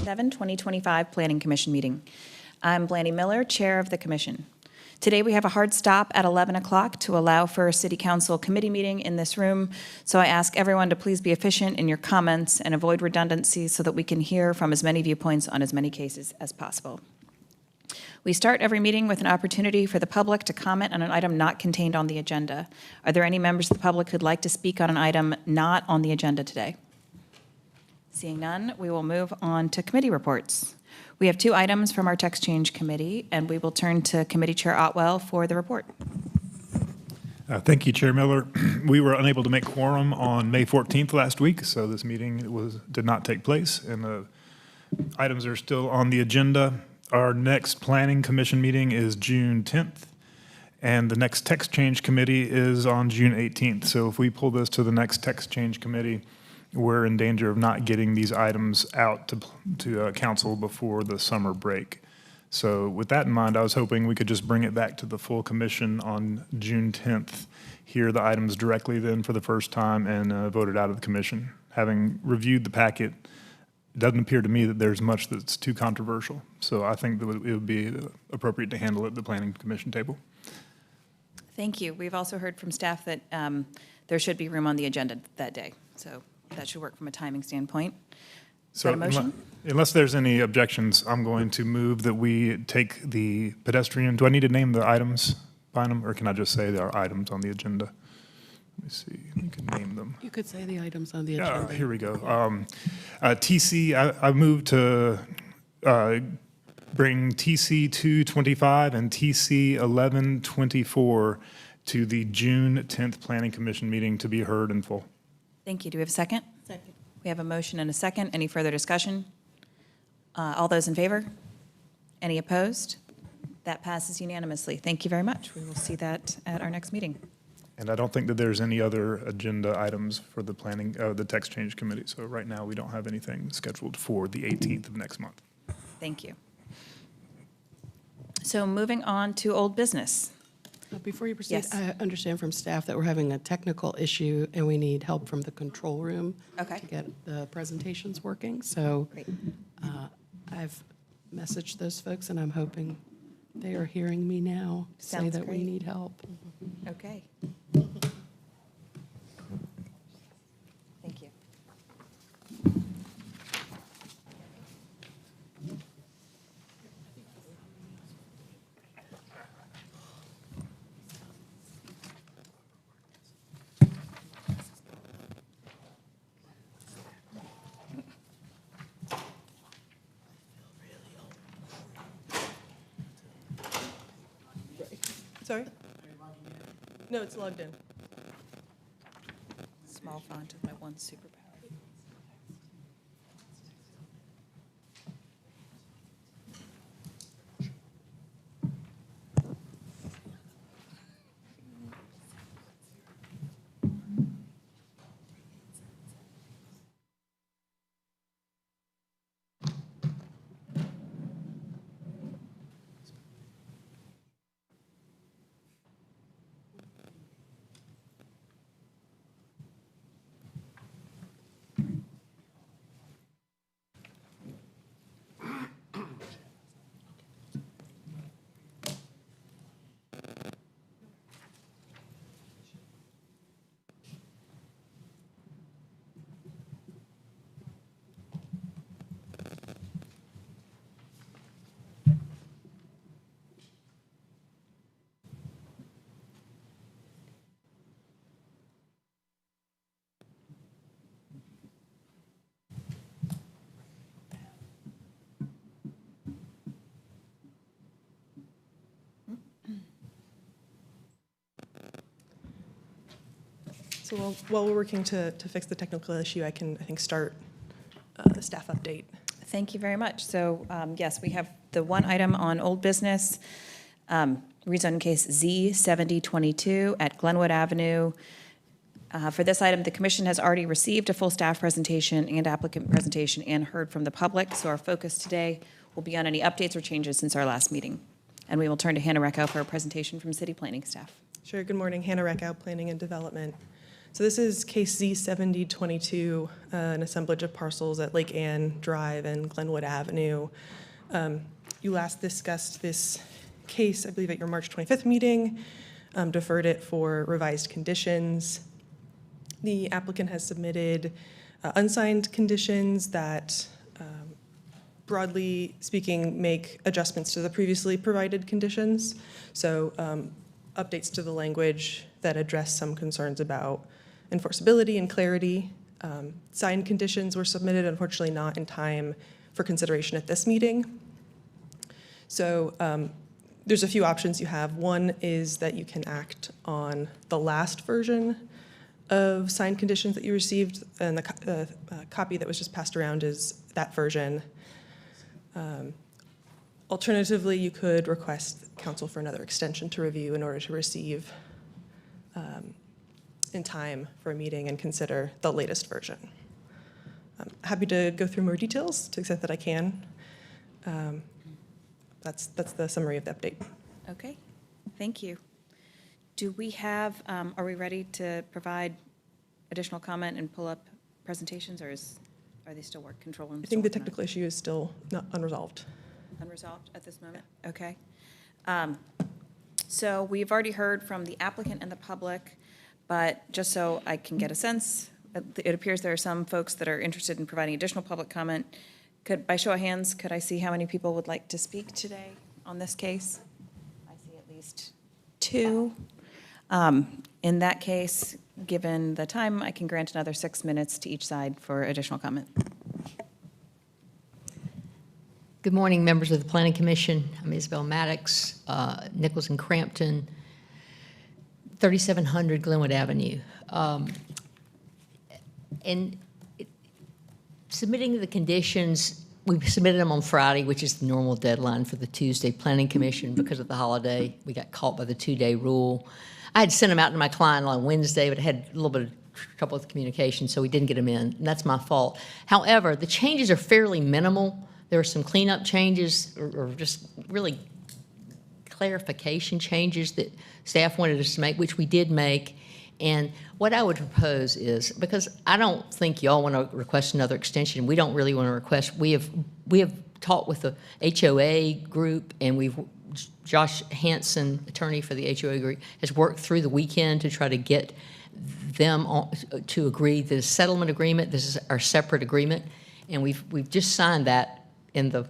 7, 2025 Planning Commission meeting. I'm Blandy Miller, Chair of the Commission. Today we have a hard stop at 11 o'clock to allow for a City Council committee meeting in this room, so I ask everyone to please be efficient in your comments and avoid redundancies so that we can hear from as many viewpoints on as many cases as possible. We start every meeting with an opportunity for the public to comment on an item not contained on the agenda. Are there any members of the public who'd like to speak on an item not on the agenda today? Seeing none, we will move on to committee reports. We have 2 items from our Text Change Committee, and we will turn to Committee Chair Otwell for the report. Thank you, Chair Miller. We were unable to make quorum on May 14th last week, so this meeting did not take place, and the items are still on the agenda. Our next Planning Commission meeting is June 10th, and the next Text Change Committee is on June 18th. So if we pull this to the next Text Change Committee, we're in danger of not getting these items out to council before the summer break. So with that in mind, I was hoping we could just bring it back to the full commission on June 10th, hear the items directly then for the first time, and vote it out of the commission. Having reviewed the packet, it doesn't appear to me that there's much that's too controversial. So I think that it would be appropriate to handle it at the Planning Commission table. Thank you. We've also heard from staff that there should be room on the agenda that day. So that should work from a timing standpoint. Is that a motion? Unless there's any objections, I'm going to move that we take the pedestrian. Do I need to name the items by them, or can I just say there are items on the agenda? Let me see. You can name them. You could say the items on the agenda. Here we go. TC, I moved to bring TC 225 and TC 1124 to the June 10th Planning Commission meeting to be heard in full. Thank you. Do we have a second? Second. We have a motion and a second. Any further discussion? All those in favor? Any opposed? That passes unanimously. Thank you very much. We will see that at our next meeting. And I don't think that there's any other agenda items for the the Text Change Committee. So right now we don't have anything scheduled for the 18th of next month. Thank you. So moving on to old business. Before you proceed, Yes. I understand from staff that we're having a technical issue and we need help from the control room Okay. to get the presentations working. So Great. I've messaged those folks and I'm hoping they are hearing me now say Sounds that we great. need help. Okay. Thank you. Sorry? No, it's logged in. Small font of my one superpower. So while we're working to fix the technical issue, I think, start the staff update. Thank you very much. So yes, we have the one item on old business, rezone case Z7022 at Glenwood Avenue. For this item, the commission has already received a full staff presentation and applicant presentation and heard from the public. So our focus today will be on any updates or changes since our last meeting. And we will turn to Hannah Reckow for a presentation from city planning staff. Sure. Good morning. Hannah Reckow, Planning and Development. So this is case Z7022, an assemblage of parcels at Lake Ann Drive and Glenwood Avenue. You last discussed this case, I believe, at your March 25th meeting, deferred it for revised conditions. The applicant has submitted unsigned conditions that, broadly speaking, make adjustments to the previously provided conditions. So updates to the language that address some concerns about enforceability and clarity. Signed conditions were submitted, unfortunately not in time for consideration at this meeting. So there's a few options you have. One is that you can act on the last version of signed conditions that you received, and the copy that was just passed around is that version. Alternatively, you could request counsel for another extension to review in order to receive in time for a meeting and consider the latest version. I'm happy to go through more details to the extent that I can. That's the summary of the update. Okay, thank you. Do we have, are we ready to provide additional comment and pull up presentations, or are they still work control? I think the technical issue is still not unresolved. Unresolved at this moment? Okay. So we've already heard from the applicant and the public, but just so I can get a sense, it appears there are some folks that are interested in providing additional public comment. By show of hands, could I see how many people would like to speak today on this case? I see at least 2. In that case, given the time, I can grant another 6 minutes to each side for additional comment. Good morning, members of the Planning Commission. I'm Isabel Maddox, Nichols and Crampton, 3700 Glenwood Avenue. Submitting the conditions, we submitted them on Friday, which is the normal deadline for the Tuesday Planning Commission. Because of the holiday, we got caught by the 2-day rule. I had sent them out to my client on Wednesday, but I had a little bit of trouble with communication, so we didn't get them in, and that's my fault. However, the changes are fairly minimal. There are some cleanup changes or just really clarification changes that staff wanted us to make, which we did make. And what I would propose is, because I don't think y'all want to request another extension, we don't really want to request, we have talked with the HOA group, and Josh Hanson, attorney for the HOA group, has worked through the weekend to try to get them to agree that a settlement agreement, this is our separate agreement, and we've just signed that in the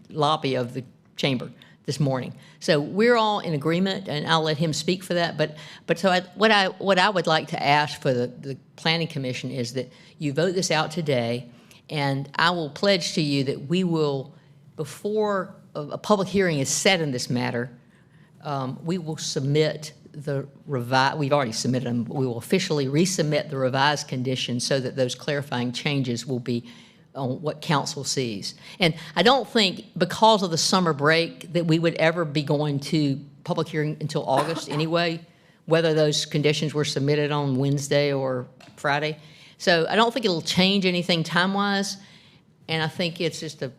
lobby of the chamber this morning. So we're all in agreement, and I'll let him speak for that. But so what I would like to ask for the Planning Commission is that you vote this out today, and I will pledge to you that we will, before a public hearing is set in this matter, we will submit the revised, we've already submitted them, but we will officially resubmit the revised conditions so that those clarifying changes will be on what council sees. And I don't think, because of the summer break, that we would ever be going to public hearing until August anyway, whether those conditions were submitted on Wednesday or Friday. So I don't think it'll change anything time-wise, and I think it's just a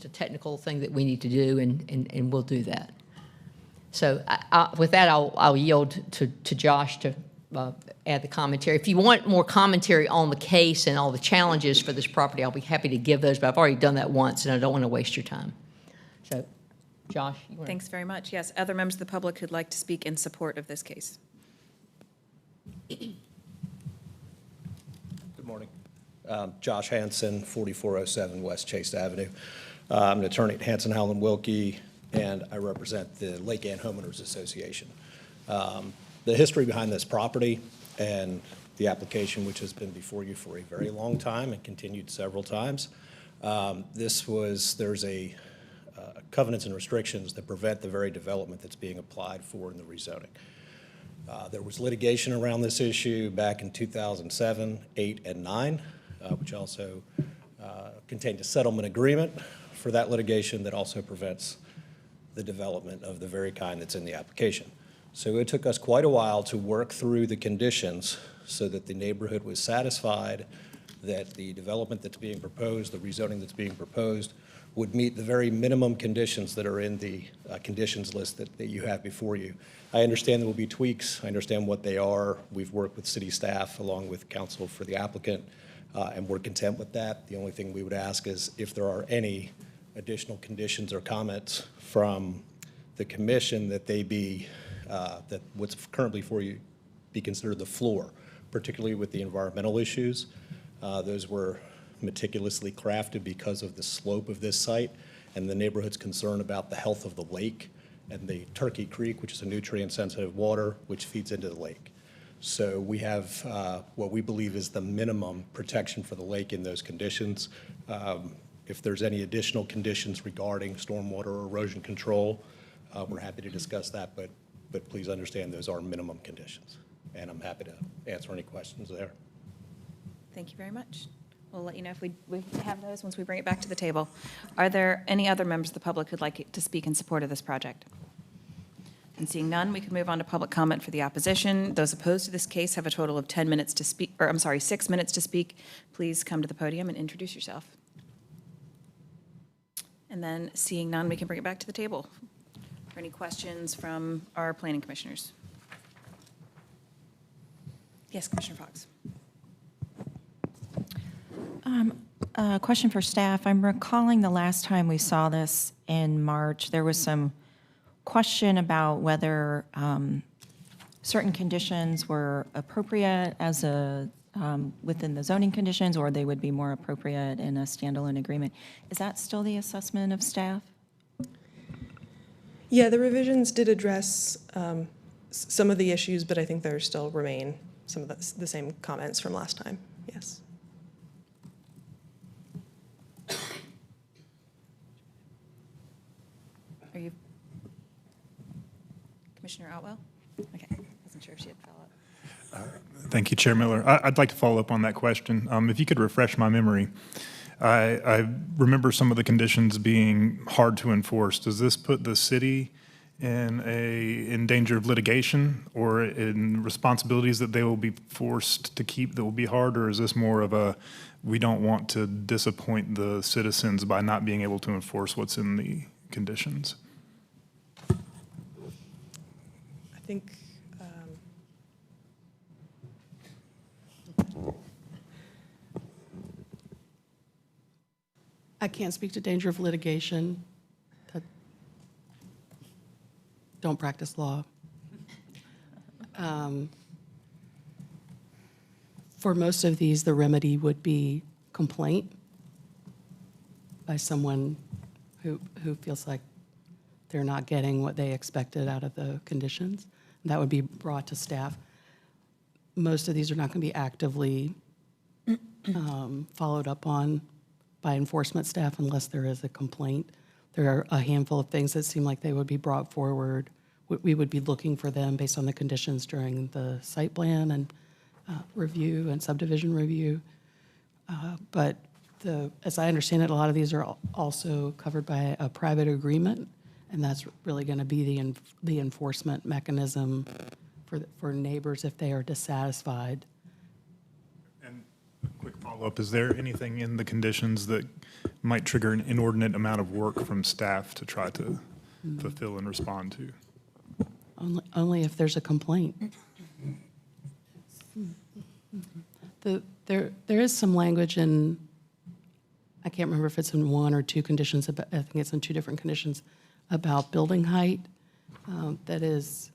technical thing that we need to do, and we'll do that. So with that, I'll yield to Josh to add the commentary. If you want more commentary on the case and all the challenges for this property, I'll be happy to give those, but I've already done that once, and I don't want to waste your time. So, Josh, you want to... Thanks very much. Yes, other members of the public who'd like to speak in support of this case. Good morning. Josh Hanson, 4407 West Chase Avenue. I'm an attorney at Hanson, Howland, Wilkie, and I represent the Lake Ann Homeowners Association. The history behind this property and the application, which has been before you for a very long time and continued several times, there's a covenants and restrictions that prevent the very development that's being applied for in the rezoning. There was litigation around this issue back in 2007, 8, and 9, which also contained a settlement agreement for that litigation that also prevents the development of the very kind that's in the application. So it took us quite a while to work through the conditions so that the neighborhood was satisfied that the development that's being proposed, the rezoning that's being proposed, would meet the very minimum conditions that are in the conditions list that you have before you. I understand there will be tweaks. I understand what they are. We've worked with city staff along with counsel for the applicant, and we're content with that. The only thing we would ask is if there are any additional conditions or comments from the commission, that they be, that what's currently for you be considered the floor, particularly with the environmental issues. Those were meticulously crafted because of the slope of this site and the neighborhood's concern about the health of the lake and the Turkey Creek, which is a nutrient-sensitive water, which feeds into the lake. So we have what we believe is the minimum protection for the lake in those conditions. If there's any additional conditions regarding stormwater or erosion control, we're happy to discuss that, but please understand those are minimum conditions. And I'm happy to answer any questions there. Thank you very much. We'll let you know if we have those once we bring it back to the table. Are there any other members of the public who'd like to speak in support of this project? And seeing none, we can move on to public comment for the opposition. Those opposed to this case have a total of 10 minutes to speak, or I'm sorry, 6 minutes to speak. Please come to the podium and introduce yourself. And then seeing none, we can bring it back to the table for any questions from our planning commissioners. Yes, Commissioner Fox. A question for staff. I'm recalling the last time we saw this in March, there was some question about whether certain conditions were appropriate as within the zoning conditions, or they would be more appropriate in a standalone agreement. Is that still the assessment of staff? Yeah, the revisions did address some of the issues, but I think there still remain some of the same comments from last time, yes. Are you, Commissioner Otwell? Okay, wasn't sure if she had follow-up. Thank you, Chair Miller. I'd like to follow up on that question. If you could refresh my memory. I remember some of the conditions being hard to enforce. Does this put the city in danger of litigation or in responsibilities that they will be forced to keep that will be hard, or is this more of a, we don't want to disappoint the citizens by not being able to enforce what's in the conditions? I think I can't speak to danger of litigation. Don't practice law. For most of these, the remedy would be complaint by someone who feels like they're not getting what they expected out of the conditions. That would be brought to staff. Most of these are not going to be actively followed up on by enforcement staff unless there is a complaint. There are a handful of things that seem like they would be brought forward. We would be looking for them based on the conditions during the site plan and review and subdivision review. But as I understand it, a lot of these are also covered by a private agreement, and that's really going to be the enforcement mechanism for neighbors if they are dissatisfied. And a quick follow-up, is there anything in the conditions that might trigger an inordinate amount of work from staff to try to fulfill and respond to? Only if there's a complaint. There is some language in, I can't remember if it's in one or two conditions, I think it's in two different conditions, about building height. That is,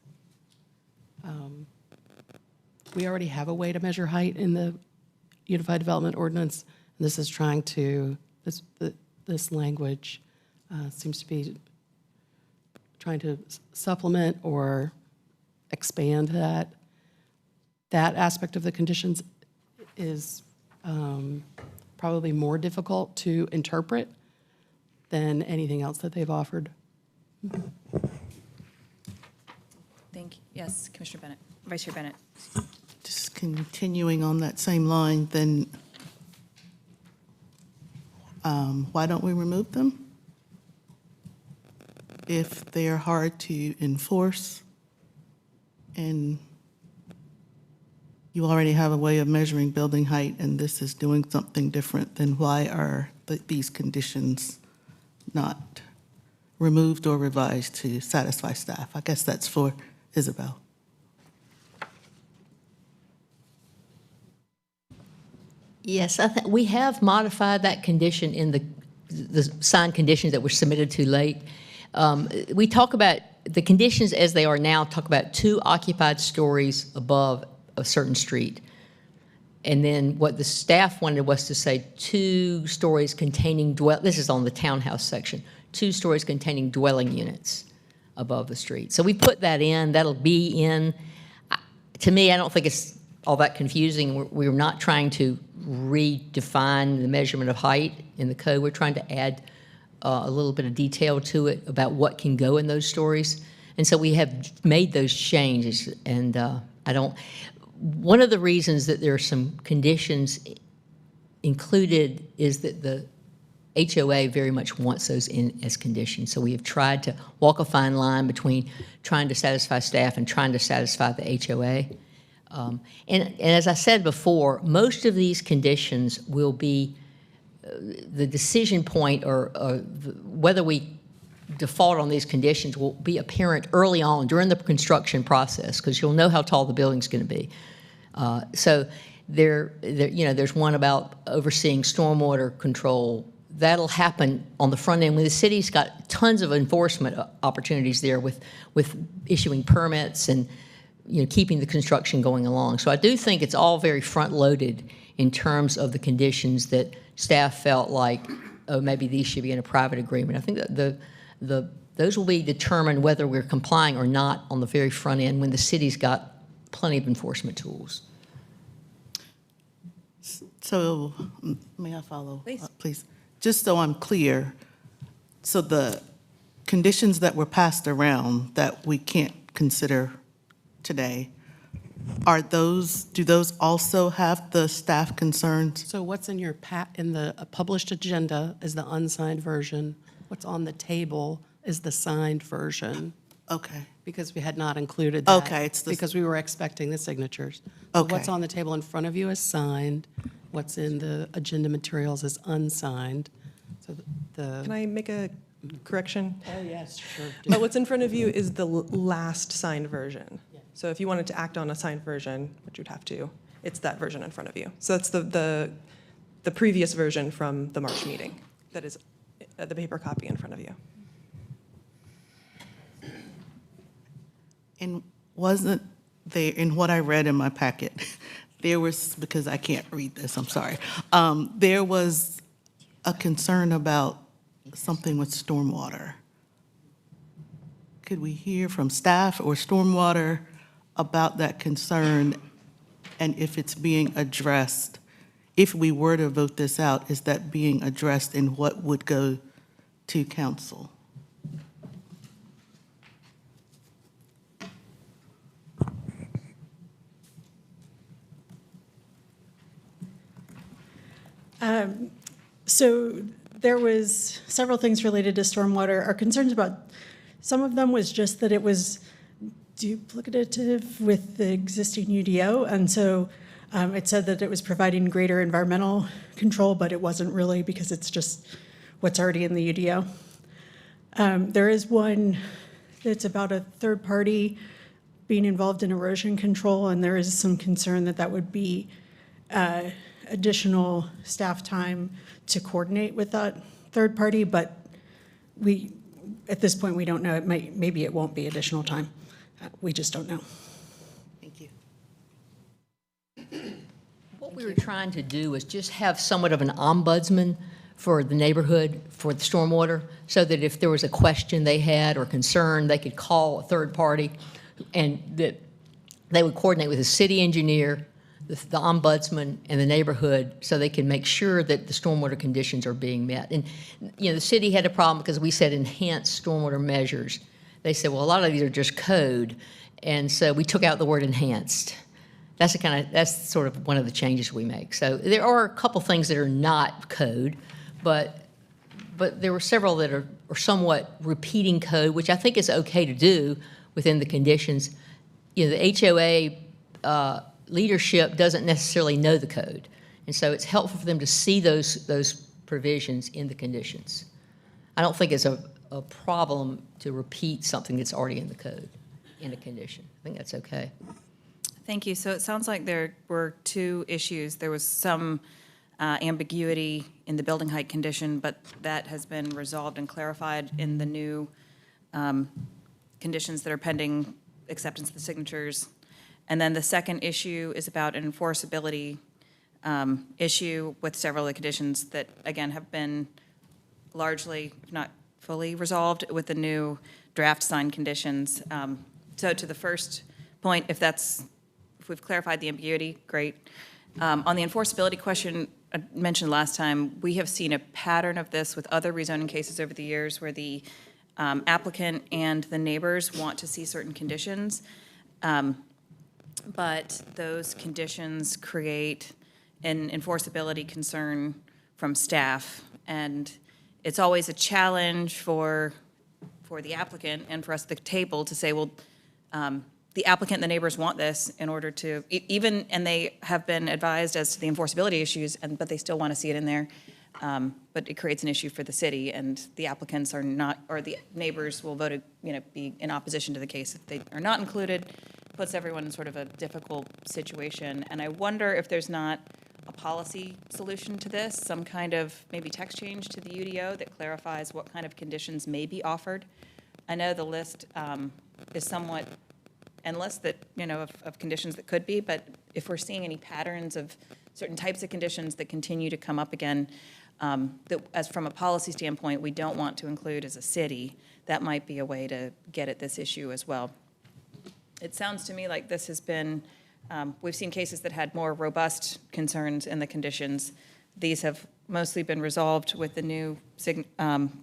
we already have a way to measure height in the Unified Development Ordinance. And this is trying to, this language seems to be trying to supplement or expand that. That aspect of the conditions is probably more difficult to interpret than anything else that they've offered. Thank you. Yes, Commissioner Bennett, Vice Chair Bennett. Just continuing on that same line, then why don't we remove them? If they're hard to enforce and you already have a way of measuring building height, and this is doing something different, then why are these conditions not removed or revised to satisfy staff? I guess that's for Isabel. Yes, we have modified that condition in the signed conditions that were submitted too late. We talk about, the conditions as they are now talk about 2 occupied stories above a certain street. And then what the staff wanted was to say 2 stories containing this is on the townhouse section, 2 stories containing dwelling units above the street. So we put that in, that'll be in. To me, I don't think it's all that confusing. We're not trying to redefine the measurement of height in the code. We're trying to add a little bit of detail to it about what can go in those stories. And so we have made those changes, and one of the reasons that there are some conditions included is that the HOA very much wants those in as conditions. So we have tried to walk a fine line between trying to satisfy staff and trying to satisfy the HOA. And as I said before, most of these conditions will be the decision point, or whether we default on these conditions will be apparent early on during the construction process, because you'll know how tall the building's going to be. So there's one about overseeing stormwater control. That'll happen on the front end when the city's got tons of enforcement opportunities there with issuing permits and keeping the construction going along. So I do think it's all very front-loaded in terms of the conditions that staff felt like, oh, maybe these should be in a private agreement. I think that those will be determined whether we're complying or not on the very front end when the city's got plenty of enforcement tools. So, may I follow? Please. Please. Just so I'm clear, so the conditions that were passed around that we can't consider today, do those also have the staff concerns? So what's in your in the published agenda is the unsigned version. What's on the table is the signed version, Okay, because we had not included that. Okay, it's the- because we were expecting the signatures. So Okay. what's on the table in front of you is signed. What's in the agenda materials is unsigned. So Can I make a correction? Oh, yes, sure. But what's in front of you is the last signed version. So if you wanted to act on a signed version, which you'd have to, it's that version in front of you. So that's the previous version from the March meeting that is the paper copy in front of you. And wasn't there, in what I read in my packet, there was, because I can't read this, I'm sorry, there was a concern about something with stormwater. Could we hear from staff or stormwater about that concern, and if it's being addressed? If we were to vote this out, is that being addressed in what would go to council? So there was several things related to stormwater. Our concerns about, some of them was just that it was duplicative with the existing UDO. And so it said that it was providing greater environmental control, but it wasn't really, because it's just what's already in the UDO. There is one that's about a third party being involved in erosion control, and there is some concern that that would be additional staff time to coordinate with that third party, but at this point, we don't know. Maybe it won't be additional time. We just don't know. Thank you. What we were trying to do was just have somewhat of an ombudsman for the neighborhood, for the stormwater, so that if there was a question they had or concern, they could call a third party, and that they would coordinate with the city engineer, the ombudsman, and the neighborhood, so they can make sure that the stormwater conditions are being met. And the city had a problem because we said enhanced stormwater measures. They said, well, a lot of these are just code, and so we took out the word enhanced. That's sort of one of the changes we make. So there are a couple things that are not code, but there were several that are somewhat repeating code, which I think is okay to do within the conditions. The HOA leadership doesn't necessarily know the code. And so it's helpful for them to see those provisions in the conditions. I don't think it's a problem to repeat something that's already in the code, in a condition. I think that's okay. Thank you. So it sounds like there were two issues. There was some ambiguity in the building height condition, but that has been resolved and clarified in the new conditions that are pending acceptance of the signatures. And then the second issue is about an enforceability issue with several of the conditions that, again, have been largely, if not fully, resolved with the new draft sign conditions. So to the first point, if we've clarified the ambiguity, great. On the enforceability question I mentioned last time, we have seen a pattern of this with other rezoning cases over the years where the applicant and the neighbors want to see certain conditions, but those conditions create an enforceability concern from staff. And it's always a challenge for the applicant and for us at the table to say, well, the applicant and the neighbors want this in order to, and they have been advised as to the enforceability issues, but they still want to see it in there. But it creates an issue for the city, and the applicants are not, or the neighbors will vote to, be in opposition to the case. If they are not included, puts everyone in sort of a difficult situation. And I wonder if there's not a policy solution to this, some kind of maybe text change to the UDO that clarifies what kind of conditions may be offered. I know the list is somewhat endless of conditions that could be, but if we're seeing any patterns of certain types of conditions that continue to come up again, that as from a policy standpoint, we don't want to include as a city, that might be a way to get at this issue as well. It sounds to me like this has been, we've seen cases that had more robust concerns in the conditions. These have mostly been resolved with the new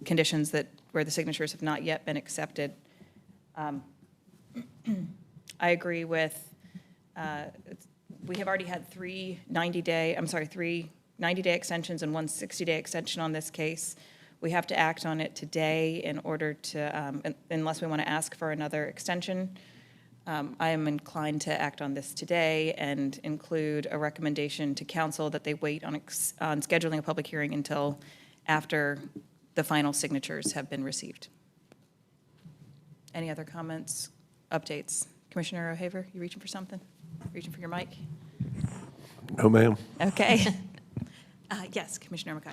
conditions where the signatures have not yet been accepted. I agree with, we have already had three 90-day extensions and one 60-day extension on this case. We have to act on it today in order to, unless we want to ask for another extension. I am inclined to act on this today and include a recommendation to council that they wait on scheduling a public hearing until after the final signatures have been received. Any other comments, updates? Commissioner O'Haver, you reaching for something? Reaching for your mic? No, ma'am. Okay. Yes, Commissioner McKay.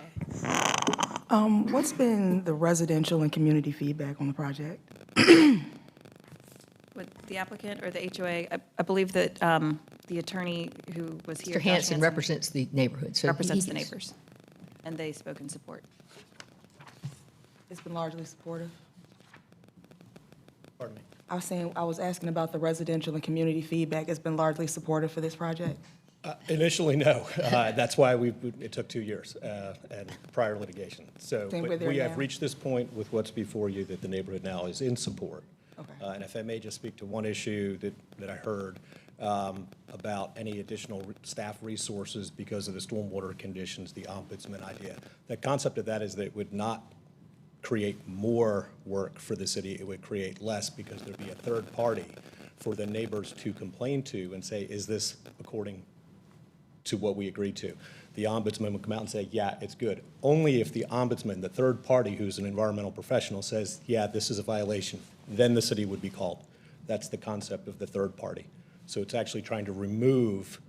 What's been the residential and community feedback on the project? With the applicant or the HOA? I believe that the attorney who was here, Mr. Hanson represents the neighborhood. So represents the neighbors, and they spoke in support. It's been largely supportive. Pardon me? I was asking about the residential and community feedback. It's been largely supportive for this project? Initially, no. That's why it took 2 years and prior litigation. So Think we're but there we have now? reached this point with what's before you that the neighborhood now is in support. Okay. And if I may just speak to one issue that I heard about any additional staff resources because of the stormwater conditions, the ombudsman idea. The concept of that is that it would not create more work for the city. It would create less because there'd be a third party for the neighbors to complain to and say, is this according to what we agreed to? The ombudsman would come out and say, yeah, it's good. Only if the ombudsman, the third party who's an environmental professional, says, yeah, this is a violation, then the city would be called. That's the concept of the third party. So it's actually trying to remove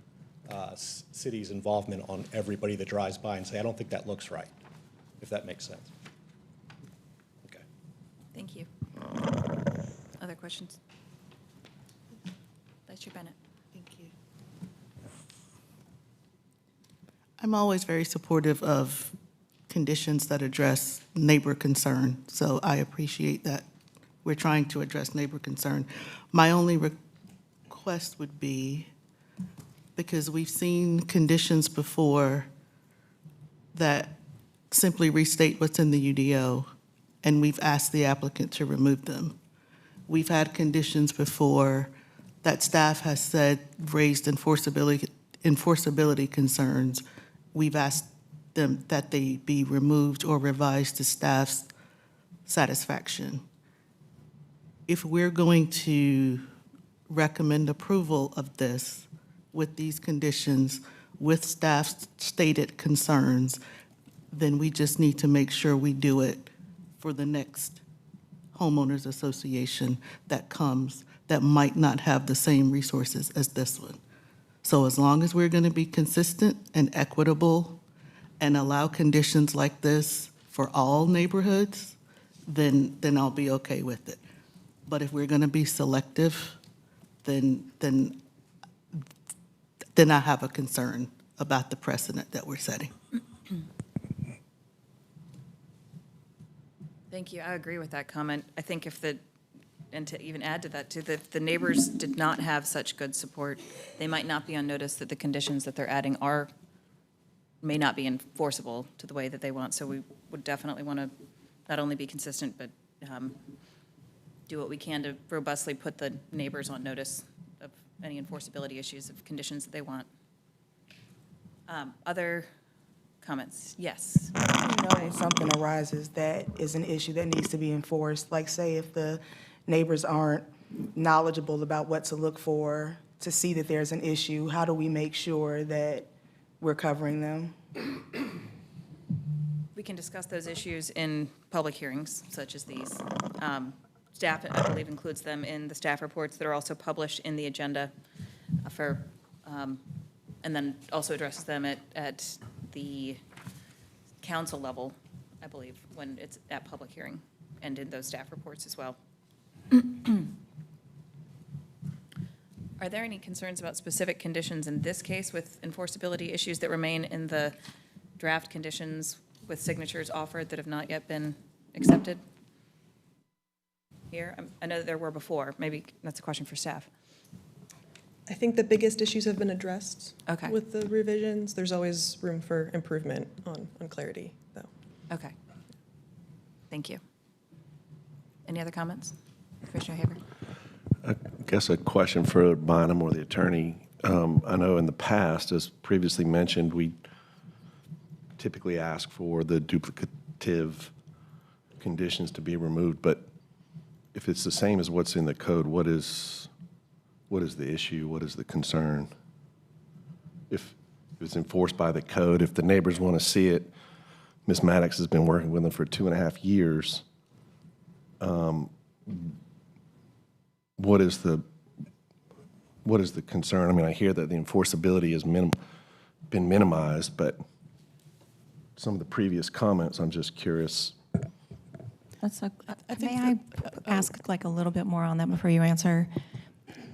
city's involvement on everybody that drives by and say, I don't think that looks right, if that makes sense. Okay. Thank you. Other questions? Vice Chair Bennett. Thank you. I'm always very supportive of conditions that address neighbor concern, so I appreciate that we're trying to address neighbor concern. My only request would be, because we've seen conditions before that simply restate what's in the UDO, and we've asked the applicant to remove them. We've had conditions before that staff has said raised enforceability concerns. We've asked them that they be removed or revised to staff's satisfaction. If we're going to recommend approval of this, with these conditions, with staff's stated concerns, then we just need to make sure we do it for the next homeowners association that comes that might not have the same resources as this one. So as long as we're going to be consistent and equitable and allow conditions like this for all neighborhoods, then I'll be okay with it. But if we're going to be selective, then I have a concern about the precedent that we're setting. Thank you. I agree with that comment. I think and to even add to that too, the neighbors did not have such good support. They might not be on notice that the conditions that they're adding may not be enforceable to the way that they want. So we would definitely want to not only be consistent, but do what we can to robustly put the neighbors on notice of any enforceability issues of conditions that they want. Other comments? Yes. When something arises that is an issue that needs to be enforced, like say if the neighbors aren't knowledgeable about what to look for to see that there's an issue, how do we make sure that we're covering them? We can discuss those issues in public hearings such as these. Staff, I believe, includes them in the staff reports that are also published in the agenda and then also addresses them at the council level, I believe, when it's at public hearing and in those staff reports as well. Are there any concerns about specific conditions in this case with enforceability issues that remain in the draft conditions with signatures offered that have not yet been accepted? Here, I know that there were before. Maybe that's a question for staff. I think the biggest issues have been addressed Okay. with the revisions. There's always room for improvement on clarity, though. Okay. Thank you. Any other comments? Commissioner Haber? I guess a question for Bynum or the attorney. I know in the past, as previously mentioned, we typically ask for the duplicative conditions to be removed, but if it's the same as what's in the code, what is the issue? What is the concern? If it's enforced by the code, if the neighbors want to see it, Ms. Maddox has been working with them for 2.5 years. What is the concern? I mean, I hear that the enforceability has been minimized, but some of the previous comments, I'm just curious. May I ask like a little bit more on that before you answer?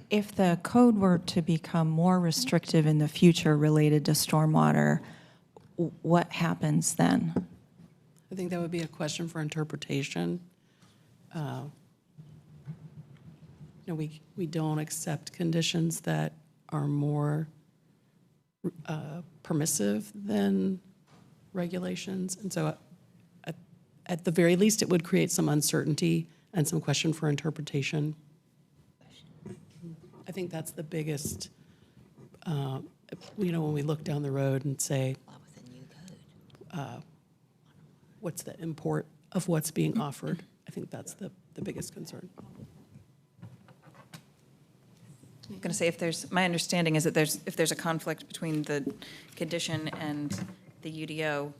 If the code were to become more restrictive in the future related to stormwater, what happens then? I think that would be a question for interpretation. We don't accept conditions that are more permissive than regulations. And so at the very least, it would create some uncertainty and some question for interpretation. I think that's the biggest, when we look down the road and say, what's the import of what's being offered? I think that's the biggest concern. I'm going to say my understanding is that if there's a conflict between the condition and the UDO,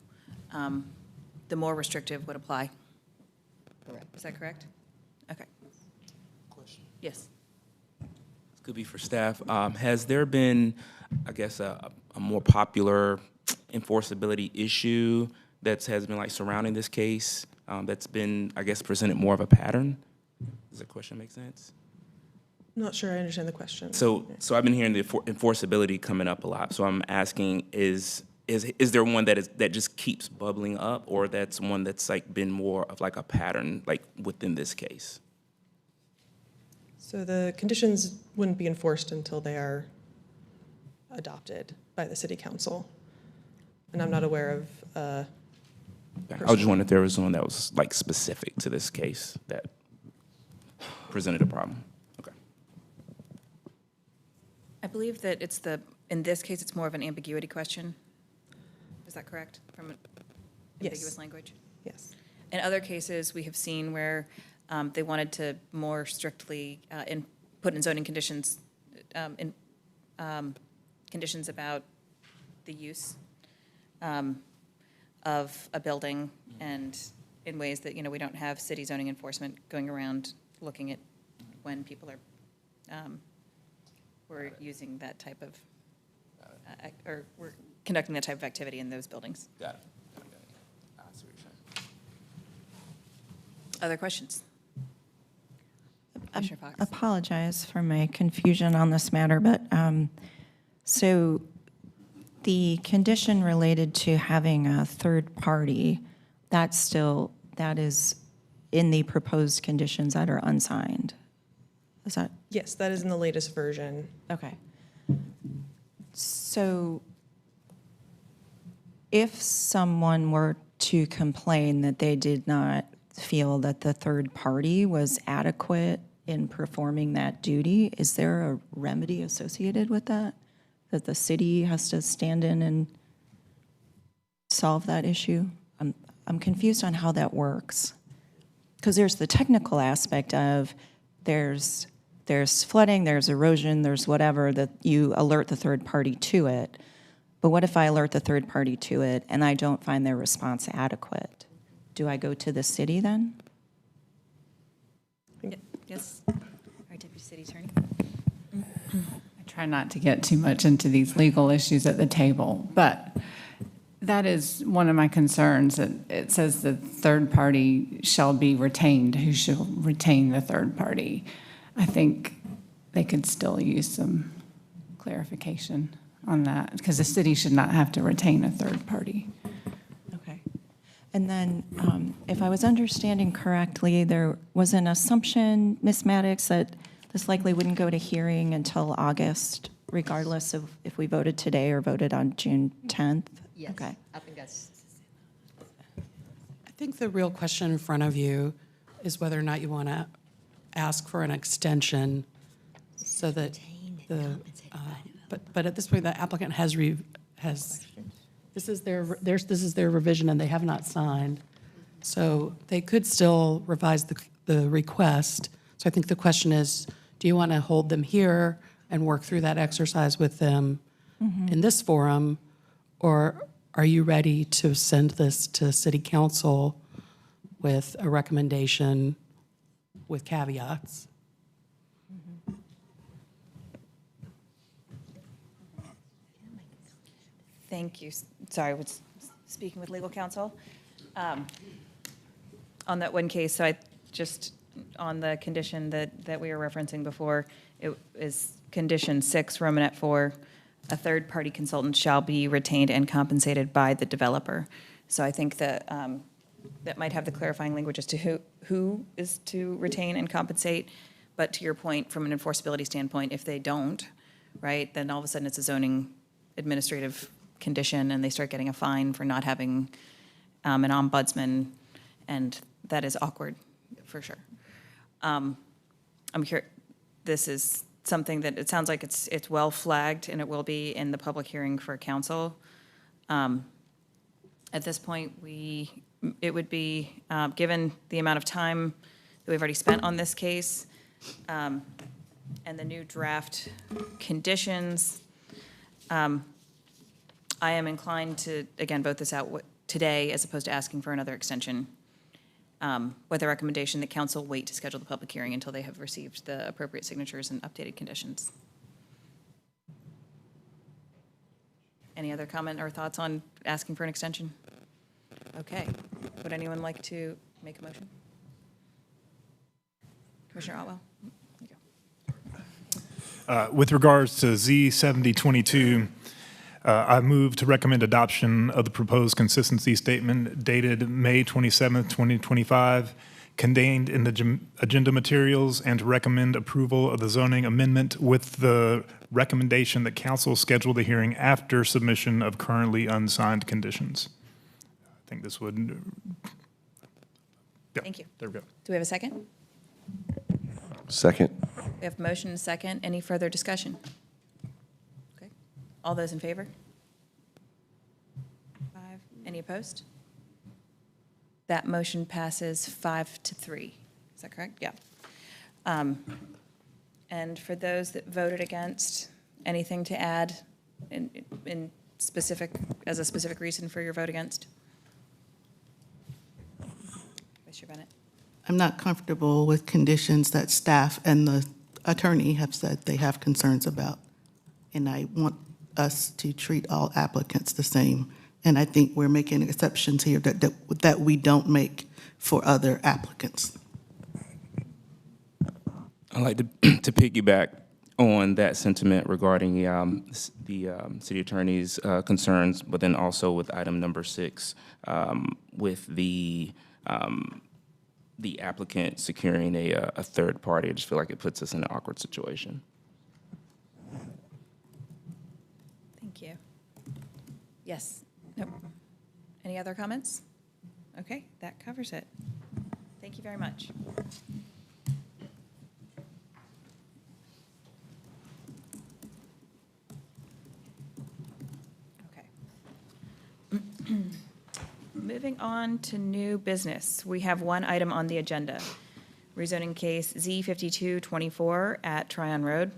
the more restrictive would apply. Correct. Is that correct? Okay. Question. Yes. This could be for staff. Has there been, I guess, a more popular enforceability issue that has been like surrounding this case that's been, I guess, presented more of a pattern? Does that question make sense? I'm not sure I understand the question. So I've been hearing the enforceability coming up a lot. So I'm asking, is there one that just keeps bubbling up, or that's one that's like been more of like a pattern, like within this case? So the conditions wouldn't be enforced until they are adopted by the city council. And I'm not aware of I was just wondering if there was one that was like specific to this case that presented a problem. Okay. I believe that in this case, it's more of an ambiguity question. Is that correct? From ambiguous language? Yes. In other cases, we have seen where they wanted to more strictly put in zoning conditions conditions about the use of a building, and in ways that, we don't have city zoning enforcement going around looking at when people are, we're using that type of, or we're conducting that type of activity in those buildings. Got it. I see what you're saying. Other questions? Commissioner Fox? Apologize for my confusion on this matter, but so the condition related to having a third party, that is in the proposed conditions that are unsigned. Is that? Yes, that is in the latest version. Okay. So if someone were to complain that they did not feel that the third party was adequate in performing that duty, is there a remedy associated with that? That the city has to stand in and solve that issue? I'm confused on how that works. Because there's the technical aspect of there's flooding, there's erosion, there's whatever, that you alert the third party to it. But what if I alert the third party to it and I don't find their response adequate? Do I go to the city then? Yes. Our Deputy City Attorney. I try not to get too much into these legal issues at the table, but that is one of my concerns, that it says the third party shall be retained. Who shall retain the third party? I think they could still use some clarification on that, because the city should not have to retain a third party. Okay. And then, if I was understanding correctly, there was an assumption, Ms. Maddox, that this likely wouldn't go to hearing until August, regardless of if we voted today or voted on June 10th? Yes, Okay. I think that's. I think the real question in front of you is whether or not you want to ask for an extension so that but at this point, the applicant has this is their revision and they have not signed. So they could still revise the request. So I think the question is, do you want to hold them here and work through that exercise with them in this forum? Or are you ready to send this to City Council with a recommendation with caveats? Thank you. Sorry, I was speaking with legal counsel. On that one case, so I just, on the condition that we were referencing before, it is condition 6, Romanet 4, a third-party consultant shall be retained and compensated by the developer. So I think that that might have the clarifying language as to who is to retain and compensate. But to your point, from an enforceability standpoint, if they don't, right, then all of a sudden it's a zoning administrative condition and they start getting a fine for not having an ombudsman, and that is awkward, for sure. I'm here, this is something that it sounds like it's well flagged, and it will be in the public hearing for council. At this point, it would be, given the amount of time that we've already spent on this case, and the new draft conditions, I am inclined to, again, vote this out today as opposed to asking for another extension, with a recommendation that council wait to schedule the public hearing until they have received the appropriate signatures and updated conditions. Any other comment or thoughts on asking for an extension? Okay. Would anyone like to make a motion? Commissioner Otwell? There you go. With regards to Z7022, I move to recommend adoption of the proposed consistency statement dated May 27th, 2025, contained in the agenda materials, and to recommend approval of the zoning amendment with the recommendation that council schedule the hearing after submission of currently unsigned conditions. I think this would. Yeah, Thank you. there we go. Do we have a second? Second. We have motion and a second. Any further discussion? Okay. All those in favor? 5. Any opposed? That motion passes 5-3. Is that correct? Yeah. And for those that voted against, anything to add in specific, as a specific reason for your vote against? Vice Chair Bennett? I'm not comfortable with conditions that staff and the attorney have said they have concerns about. And I want us to treat all applicants the same. And I think we're making exceptions here that we don't make for other applicants. I'd like to piggyback on that sentiment regarding the city attorney's concerns, but then also with item number 6, with the applicant securing a third party. I just feel like it puts us in an awkward situation. Thank you. Yes? Nope. Any other comments? Okay, that covers it. Thank you very much. Okay. Moving on to new business, we have one item on the agenda. Rezoning case Z5224 at Tryon Road.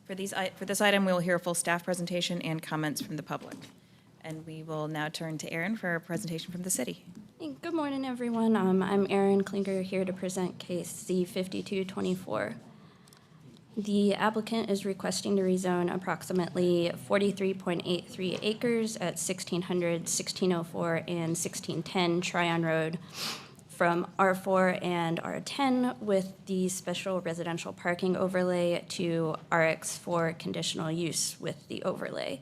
For this item, we will hear a full staff presentation and comments from the public. And we will now turn to Erin for a presentation from the city. Hey, good morning, everyone. I'm Erin Klinger here to present case Z5224. The applicant is requesting to rezone approximately 43.83 acres at 1600, 1604, and 1610 Tryon Road from R4 and R10 with the special residential parking overlay to RX4 conditional use with the overlay.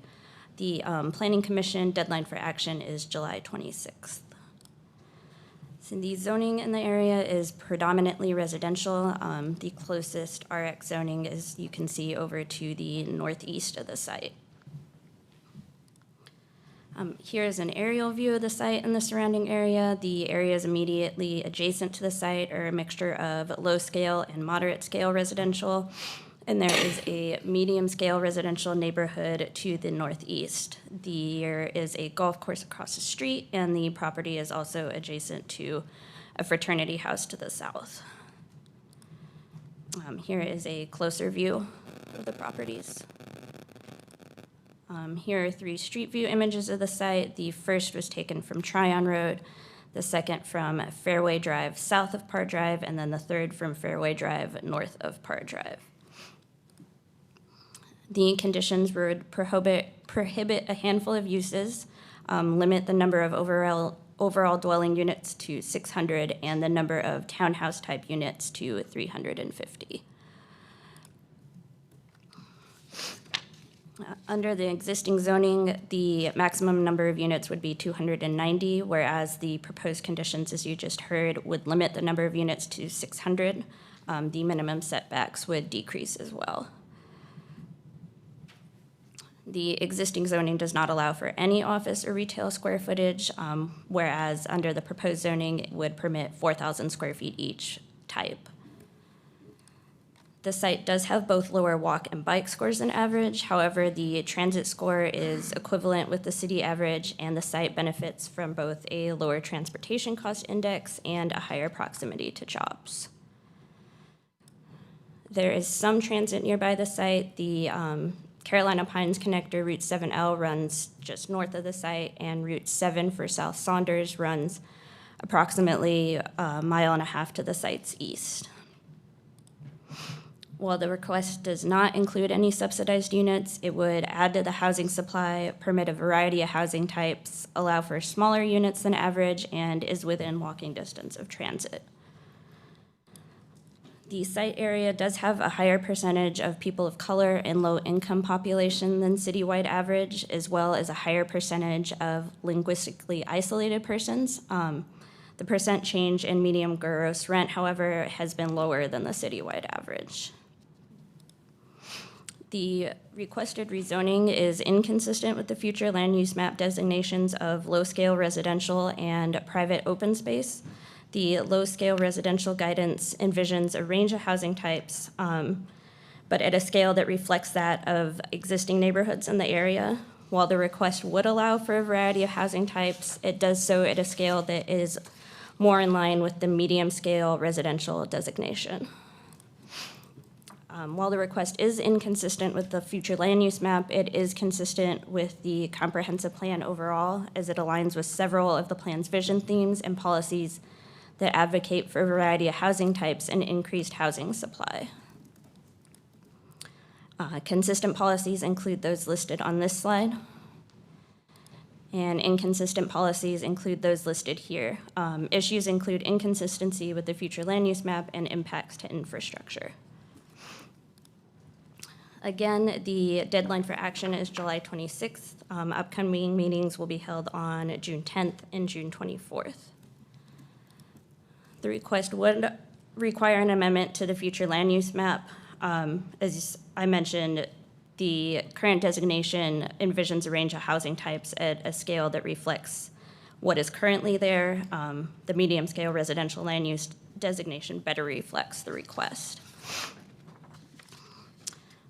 The Planning Commission deadline for action is July 26th. So the zoning in the area is predominantly residential. The closest RX zoning is, you can see, over to the northeast of the site. Here is an aerial view of the site and the surrounding area. The areas immediately adjacent to the site are a mixture of low-scale and moderate-scale residential, and there is a medium-scale residential neighborhood to the northeast. There is a golf course across the street, and the property is also adjacent to a fraternity house to the south. Here is a closer view of the properties. Here are 3 street view images of the site. The first was taken from Tryon Road, the second from Fairway Drive south of Parr Drive, and then the third from Fairway Drive north of Parr Drive. The conditions would prohibit a handful of uses, limit the number of overall dwelling units to 600, and the number of townhouse type units to 350. Under the existing zoning, the maximum number of units would be 290, whereas the proposed conditions, as you just heard, would limit the number of units to 600. The minimum setbacks would decrease as well. The existing zoning does not allow for any office or retail square footage, whereas under the proposed zoning, it would permit 4,000 square feet each type. The site does have both lower walk and bike scores than average. However, the transit score is equivalent with the city average, and the site benefits from both a lower transportation cost index and a higher proximity to jobs. There is some transit nearby the site. The Carolina Pines Connector Route 7L runs just north of the site, and Route 7 for South Saunders runs approximately a mile and a half to the site's east. While the request does not include any subsidized units, it would add to the housing supply, permit a variety of housing types, allow for smaller units than average, and is within walking distance of transit. The site area does have a higher percentage of people of color and low-income population than citywide average, as well as a higher percentage of linguistically isolated persons. The percent change in median gross rent, however, has been lower than the citywide average. The requested rezoning is inconsistent with the future land use map designations of low-scale residential and private open space. The low-scale residential guidance envisions a range of housing types, but at a scale that reflects that of existing neighborhoods in the area. While the request would allow for a variety of housing types, it does so at a scale that is more in line with the medium-scale residential designation. While the request is inconsistent with the future land use map, it is consistent with the comprehensive plan overall, as it aligns with several of the plan's vision themes and policies that advocate for a variety of housing types and increased housing supply. Consistent policies include those listed on this slide, and inconsistent policies include those listed here. Issues include inconsistency with the future land use map and impacts to infrastructure. Again, the deadline for action is July 26th. Upcoming meetings will be held on June 10th and June 24th. The request would require an amendment to the future land use map. As I mentioned, the current designation envisions a range of housing types at a scale that reflects what is currently there. The medium-scale residential land use designation better reflects the request.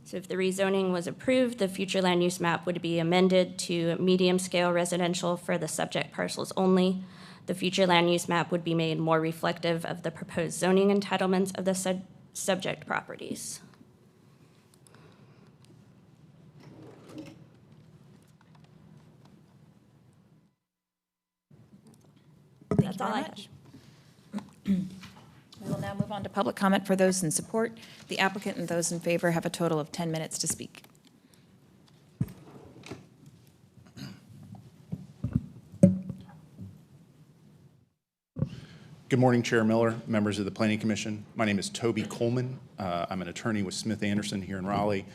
So if the rezoning was approved, the future land use map would be amended to medium-scale residential for the subject parcels only. The future land use map would be made more reflective of the proposed zoning entitlements of the subject properties. That's all I have. We will now move on to public comment for those in support. The applicant and those in favor have a total of 10 minutes to speak. Good morning, Chair Miller, members of the Planning Commission. My name is Toby Coleman. I'm an attorney with Smith Anderson here in Raleigh.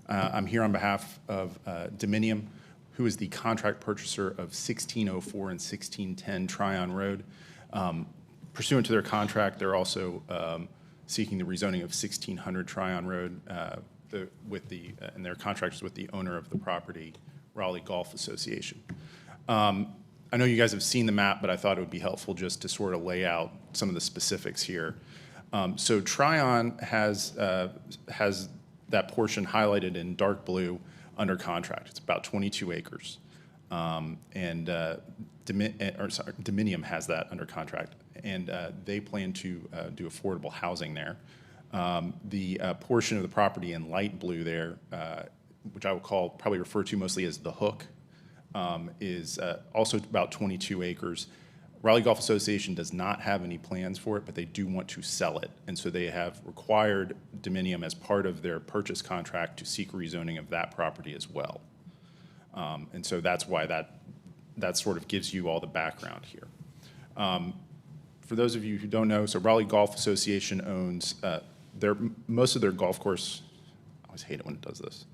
I'm here on behalf of Dominium, who is the contract purchaser of 1604 and 1610 Tryon Road. Pursuant to their contract, they're also seeking the rezoning of 1600 Tryon Road and their contract is with the owner of the property, Raleigh Golf Association. I know you guys have seen the map, but I thought it would be helpful just to sort of lay out some of the specifics here. So Tryon has that portion highlighted in dark blue under contract. It's about 22 acres. Dominium has that under contract, and they plan to do affordable housing there. The portion of the property in light blue there, which I will probably refer to mostly as the hook, is also about 22 acres. Raleigh Golf Association does not have any plans for it, but they do want to sell it. And so they have required Dominium as part of their purchase contract to seek rezoning of that property as well. And so that's why that sort of gives you all the background here. For those of you who don't know, so Raleigh Golf Association owns most of their golf course. I always hate it when it does this.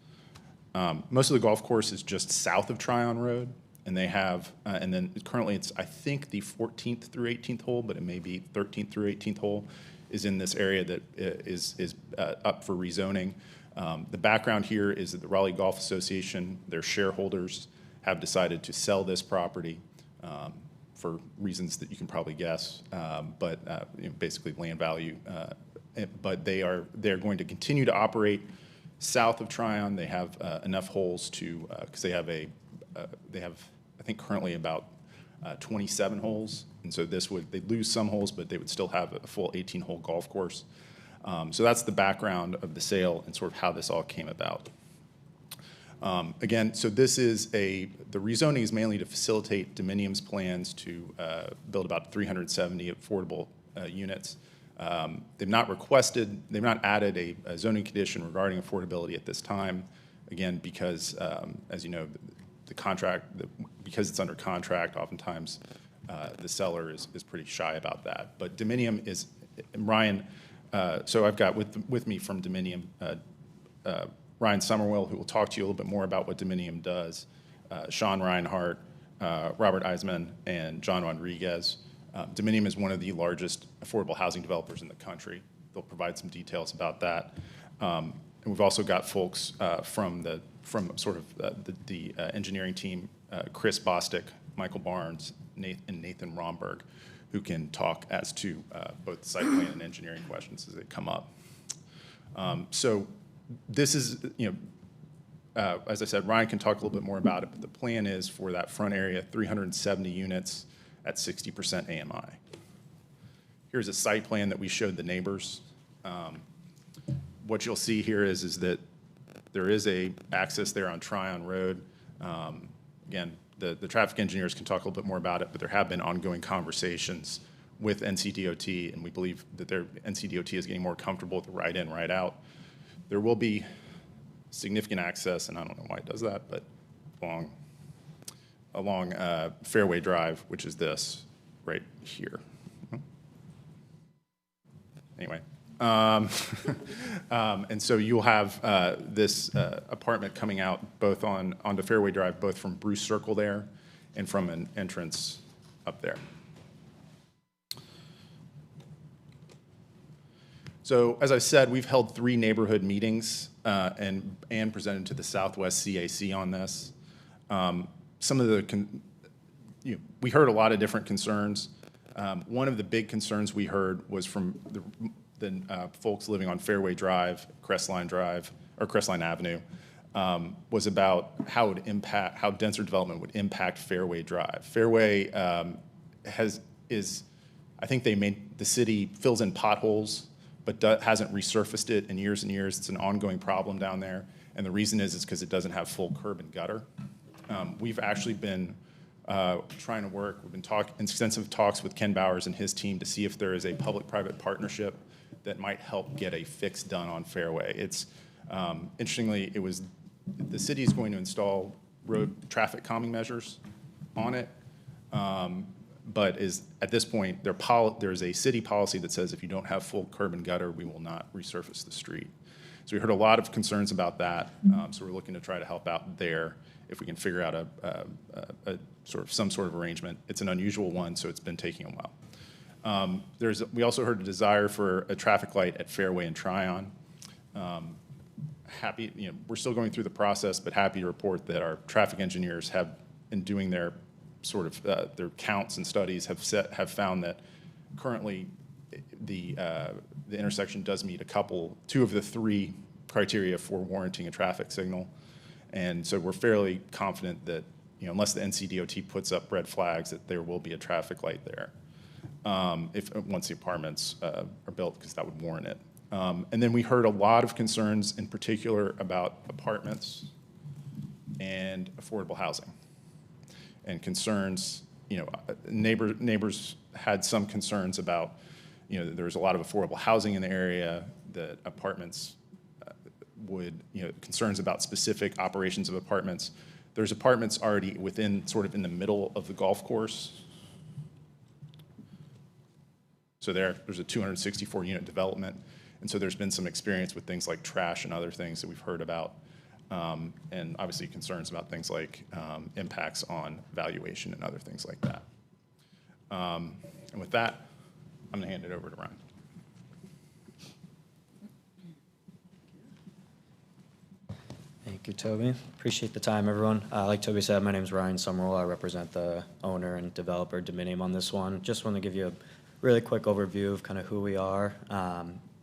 Most of the golf course is just south of Tryon Road, and they have, and then currently it's, I think, the 14th through 18th hole, but it may be 13th through 18th hole is in this area that is up for rezoning. The background here is that the Raleigh Golf Association, their shareholders, have decided to sell this property for reasons that you can probably guess, but basically land value. But they're going to continue to operate south of Tryon. They have enough holes to, because they have I think currently about 27 holes, and so they'd lose some holes, but they would still have a full 18-hole golf course. So that's the background of the sale and sort of how this all came about. Again, so this is the rezoning is mainly to facilitate Dominium's plans to build about 370 affordable units. They've not added a zoning condition regarding affordability at this time, again, because, as you know, because it's under contract, oftentimes the seller is pretty shy about that. But Dominium is, Ryan, so I've got with me from Dominium, Ryan Summerwell, who will talk to you a little bit more about what Dominium does, Sean Reinhart, Robert Eisman, and John Rodriguez. Dominium is one of the largest affordable housing developers in the country. They'll provide some details about that. And we've also got folks from sort of the engineering team, Chris Bostic, Michael Barnes, and Nathan Romberg, who can talk as to both site plan and engineering questions as they come up. So this is, as I said, Ryan can talk a little bit more about it, but the plan is for that front area, 370 units at 60% AMI. Here's a site plan that we showed the neighbors. what you'll see here is that there is a access there on Tryon Road. Again, the traffic engineers can talk a little bit more about it, but there have been ongoing conversations with NCDOT, and we believe that NCDOT is getting more comfortable with the right in, right out. There will be significant access, and I don't know why it does that, but along Fairway Drive, which is this right here. Anyway, and so you'll have this apartment coming out both onto Fairway Drive, both from Bruce Circle there and from an entrance up there. So as I said, we've held 3 neighborhood meetings and presented to the Southwest CAC on this. Some of the, we heard a lot of different concerns. One of the big concerns we heard was from the folks living on Fairway Drive, Crestline Drive, or Crestline Avenue, was about how denser development would impact Fairway Drive. Fairway I think the city fills in potholes, but hasn't resurfaced it in years and years. It's an ongoing problem down there, and the reason is because it doesn't have full curb and gutter. We've actually been trying to work. We've been extensive talks with Ken Bowers and his team to see if there is a public-private partnership that might help get a fix done on Fairway. It's interestingly, the city is going to install road traffic calming measures on it, but at this point there's a city policy that says if you don't have full curb and gutter, we will not resurface the street. So we heard a lot of concerns about that. So we're looking to try to help out there if we can figure out some sort of arrangement. It's an unusual one, so it's been taking a while. We also heard a desire for a traffic light at Fairway and Tryon. We're still going through the process, but happy to report that our traffic engineers have, in doing their their counts and studies, have found that currently the intersection does meet 2 of the 3 criteria for warranting a traffic signal. And so we're fairly confident that, unless the NCDOT puts up red flags, that there will be a traffic light there once the apartments are built, because that would warrant it. And then we heard a lot of concerns, in particular about apartments and affordable housing. And concerns, neighbors had some concerns about, there was a lot of affordable housing in the area, that apartments concerns about specific operations of apartments. There's apartments already within, in the middle of the golf course. So there's a 264-unit development. And so there's been some experience with things like trash and other things that we've heard about. And obviously concerns about things like impacts on valuation and other things like that. And with that, I'm going to hand it over to Ryan. Thank you, Toby. Appreciate the time, everyone. Like Toby said, my name is Ryan Summerall. I represent the owner and developer Dominium on this one. Just want to give you a really quick overview of kind of who we are.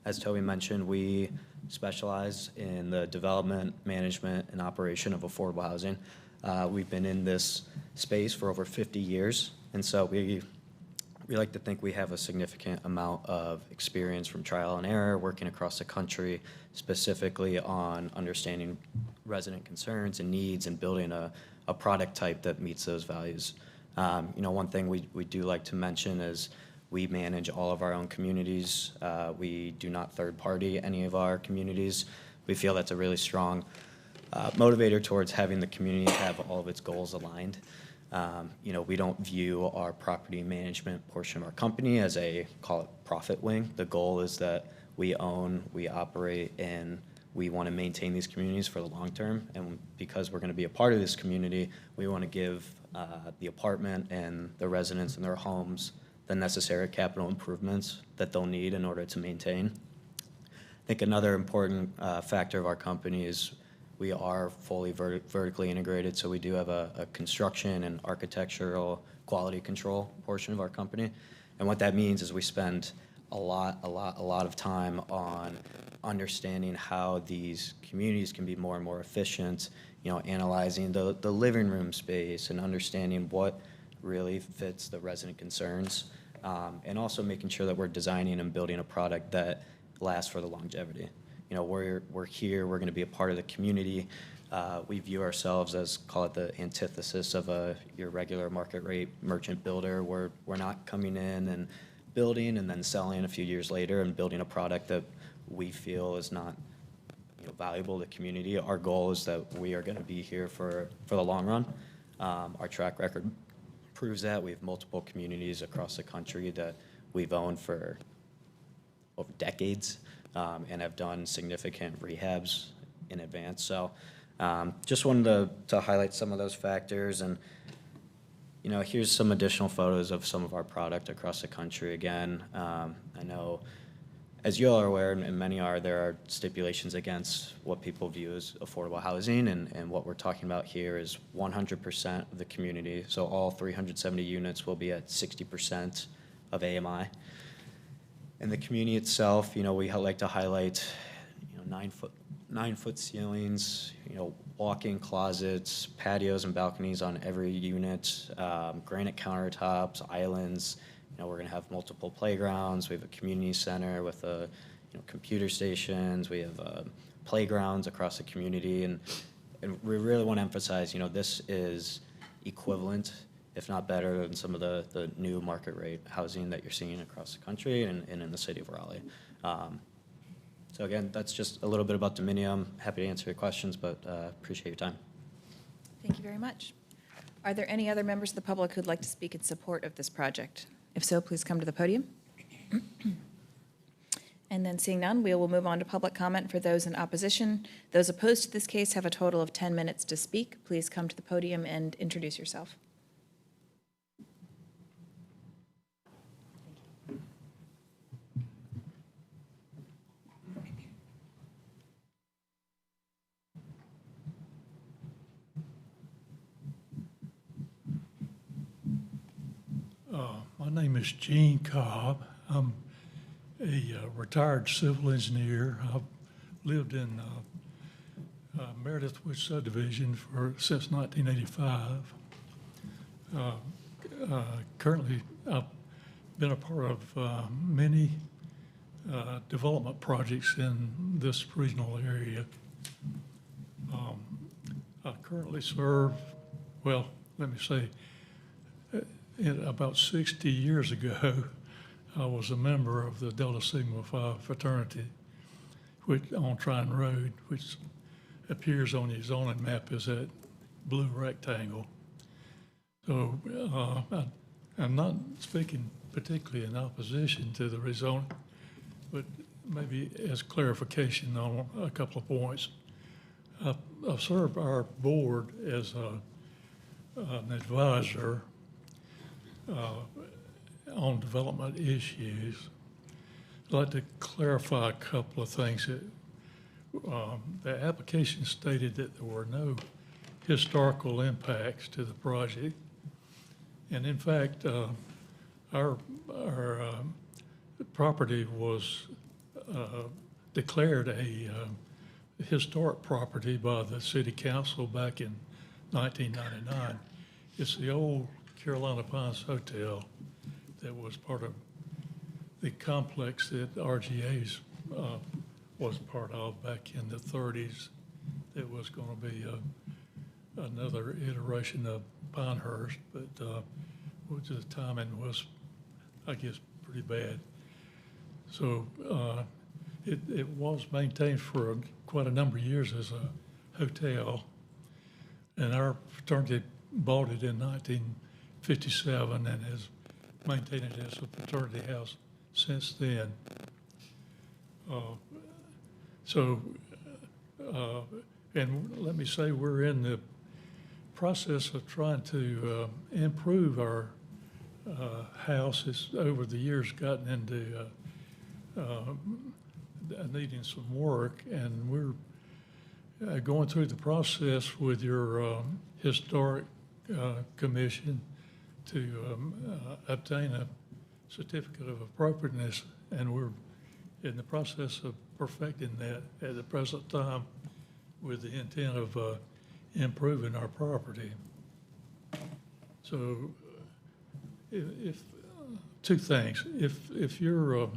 As Toby mentioned, we specialize in the development, management, and operation of affordable housing. We've been in this space for over 50 years, and so we like to think we have a significant amount of experience from trial and error, working across the country, specifically on understanding resident concerns and needs and building a product type that meets those values. One thing we do like to mention is we manage all of our own communities. We do not third-party any of our communities. We feel that's a really strong motivator towards having the community have all of its goals aligned. We don't view our property management portion of our company as call it profit wing. The goal is that we own, we operate, and we want to maintain these communities for the long term. And because we're going to be a part of this community, we want to give the apartment and the residents in their homes the necessary capital improvements that they'll need in order to maintain. I think another important factor of our company is we are fully vertically integrated, so we do have a construction and architectural quality control portion of our company. And what that means is we spend a lot of time on understanding how these communities can be more and more efficient, analyzing the living room space and understanding what really fits the resident concerns, and also making sure that we're designing and building a product that lasts for the longevity. we're here, we're going to be a part of the community. We view ourselves as, call it the antithesis of your regular market rate merchant builder. We're not coming in and building and then selling a few years later and building a product that we feel is not valuable to the community. Our goal is that we are going to be here for the long run. Our track record proves that. We have multiple communities across the country that we've owned for over decades and have done significant rehabs in advance. So just wanted to highlight some of those factors. And here's some additional photos of some of our product across the country. Again, I know, as you all are aware, and many are, there are stipulations against what people view as affordable housing, and what we're talking about here is 100% of the community. So all 370 units will be at 60% of AMI. And the community itself, we like to highlight, 9-foot ceilings, walk-in closets, patios and balconies on every unit, granite countertops, islands. We're going to have multiple playgrounds. We have a community center with computer stations. We have playgrounds across the community, and we really want to emphasize, this is equivalent, if not better, than some of the new market rate housing that you're seeing across the country and in the city of Raleigh. So again, that's just a little bit about Dominium. Happy to answer your questions, but appreciate your time. Thank you very much. Are there any other members of the public who'd like to speak in support of this project? If so, please come to the podium. And then seeing none, we will move on to public comment for those in opposition. Those opposed to this case have a total of 10 minutes to speak. Please come to the podium and introduce yourself. My name is Gene Cobb. I'm a retired civil engineer. I've lived in Meredith Woods subdivision since 1985. Currently, I've been a part of many development projects in this regional area. I currently serve, well, let me say, about 60 years ago, I was a member of the Delta Sigma Phi fraternity on Trine Road, which appears on your zoning map as that blue rectangle. So I'm not speaking particularly in opposition to the rezoning, but maybe as clarification on a couple of points. I've served our board as an advisor on development issues. I'd like to clarify a couple of things. The application stated that there were no historical impacts to the project. And in fact, our property was declared a historic property by the city council back in 1999. It's the old Carolina Pines Hotel that was part of the complex that RGA's was part of back in the 30s. That was going to be another iteration of Pinehurst, but the timing was, I guess, pretty bad. So it was maintained for quite a number of years as a hotel, and our fraternity bought it in 1957 and has maintained it as a fraternity house since then. And let me say, we're in the process of trying to improve our house. It's over the years gotten into needing some work, and we're going through the process with your historic commission to obtain a certificate of appropriateness, and we're in the process of perfecting that at the present time with the intent of improving our property. So if two things, if you're,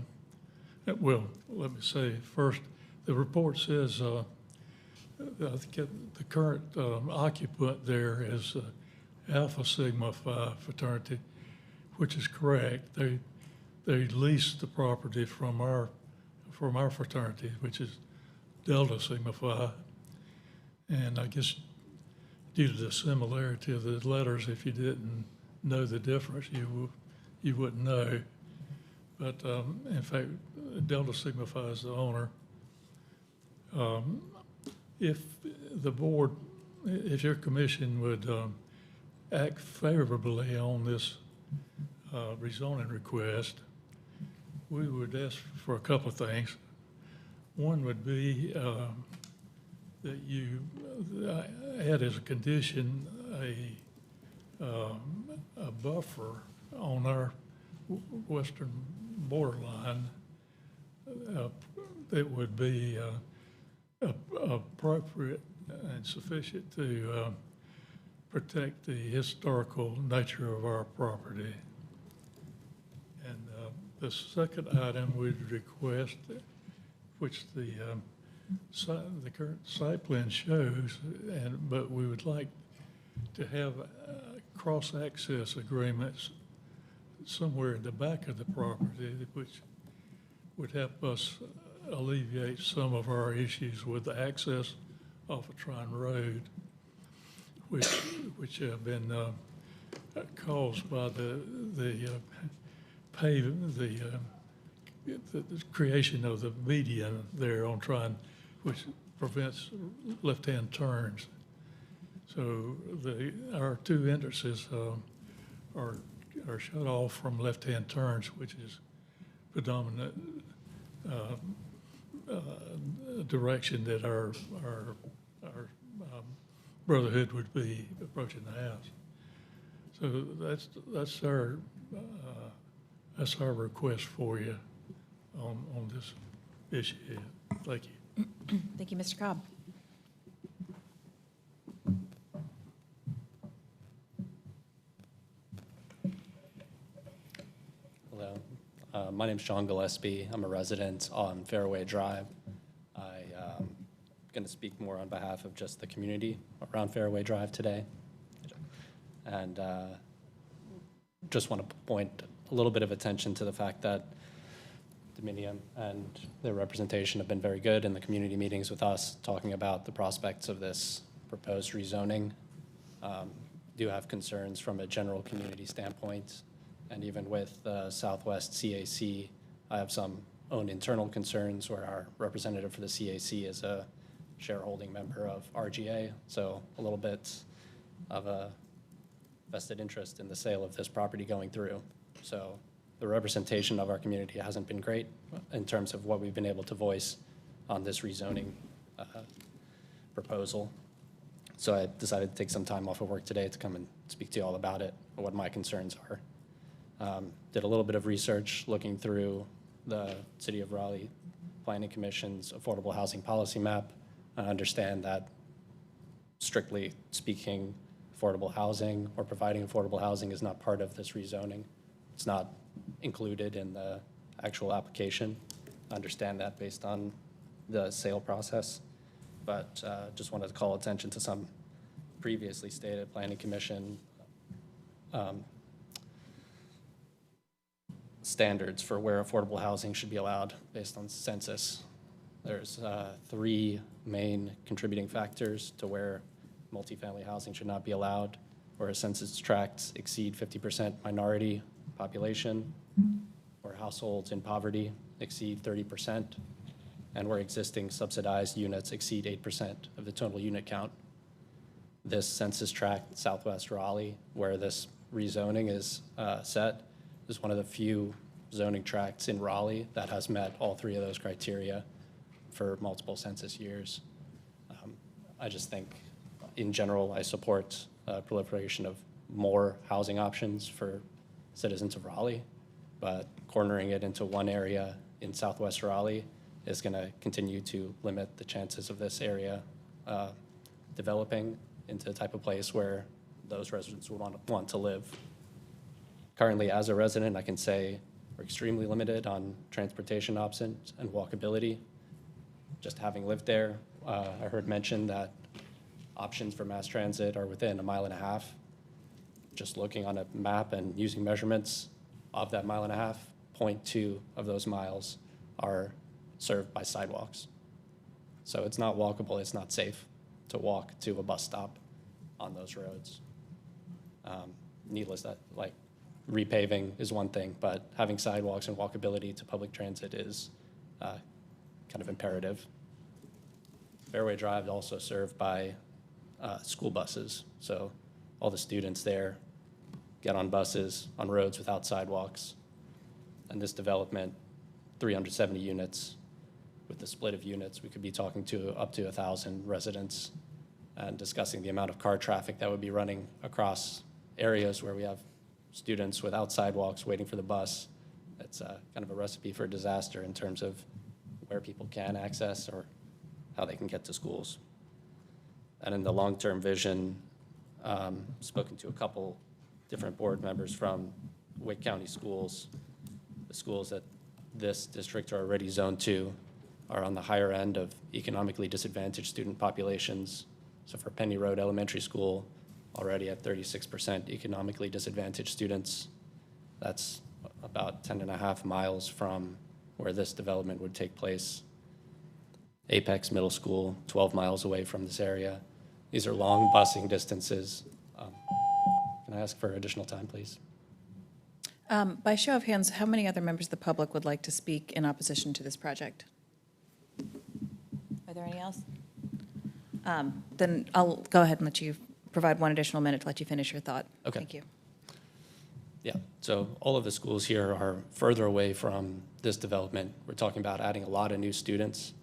well, let me say first, the report says the current occupant there is Alpha Sigma Phi fraternity, which is correct. They leased the property from our fraternity, which is Delta Sigma Phi. And I guess due to the similarity of the letters, if you didn't know the difference, you wouldn't know. But in fact, Delta Sigma Phi is the owner. If the board, if your commission would act favorably on this rezoning request, we would ask for a couple of things. One would be that you add as a condition a buffer on our western borderline that would be appropriate and sufficient to protect the historical nature of our property. And the second item we'd request, which the current site plan shows, but we would like to have cross-access agreements somewhere in the back of the property, which would help us alleviate some of our issues with the access off of Trine Road, which have been caused by the creation of the median there on Trine, which prevents left-hand turns. So our two entrances are shut off from left-hand turns, which is predominant direction that our brotherhood would be approaching the house. So that's our request for you on this issue. Thank you. Thank you, Mr. Cobb. Hello, my name's Sean Gillespie. I'm a resident on Fairway Drive. I'm going to speak more on behalf of just the community around Fairway Drive today. And just want to point a little bit of attention to the fact that Dominium and their representation have been very good in the community meetings with us, talking about the prospects of this proposed rezoning. Do have concerns from a general community standpoint, and even with Southwest CAC, I have some own internal concerns where our representative for the CAC is a shareholding member of RGA, so a little bit of a vested interest in the sale of this property going through. So the representation of our community hasn't been great in terms of what we've been able to voice on this rezoning proposal. So I decided to take some time off of work today to come and speak to you all about it, and what my concerns are. Did a little bit of research looking through the City of Raleigh Planning Commission's affordable housing policy map. I understand that, strictly speaking, affordable housing or providing affordable housing is not part of this rezoning. It's not included in the actual application. I understand that based on the sale process, but just wanted to call attention to some previously stated Planning Commission standards for where affordable housing should be allowed based on census. There's 3 main contributing factors to where multifamily housing should not be allowed, where census tracts exceed 50% minority population, where households in poverty exceed 30%, and where existing subsidized units exceed 8% of the total unit count. This census tract, Southwest Raleigh, where this rezoning is set, is one of the few zoning tracts in Raleigh that has met all 3 of those criteria for multiple census years. I just think, in general, I support proliferation of more housing options for citizens of Raleigh, but cornering it into one area in Southwest Raleigh is going to continue to limit the chances of this area developing into the type of place where those residents would want to live. Currently, as a resident, I can say we're extremely limited on transportation options and walkability. Just having lived there, I heard mentioned that options for mass transit are within 1.5 miles. Just looking on a map and using measurements of that 1.5 miles, 0.2 of those miles are served by sidewalks. So it's not walkable, it's not safe to walk to a bus stop on those roads. Needless that, like, repaving is one thing, but having sidewalks and walkability to public transit is kind of imperative. Fairway Drive is also served by school buses, so all the students there get on buses on roads without sidewalks. And this development, 370 units, with the split of units, we could be talking to up to 1,000 residents and discussing the amount of car traffic that would be running across areas where we have students without sidewalks waiting for the bus. It's kind of a recipe for disaster in terms of where people can access or how they can get to schools. And in the long-term vision, spoken to a couple different board members from Wake County schools. The schools that this district are already zoned to are on the higher end of economically disadvantaged student populations. So for Penny Road Elementary School, already at 36% economically disadvantaged students. That's about 10.5 miles from where this development would take place. Apex Middle School, 12 miles away from this area. These are long busing distances. Can I ask for additional time, please? By show of hands, how many other members of the public would like to speak in opposition to this project? Are there any else? Then I'll go ahead and let you provide one additional minute to let you finish your thought. Okay. Thank you. Yeah, so all of the schools here are further away from this development. We're talking about adding a lot of new students.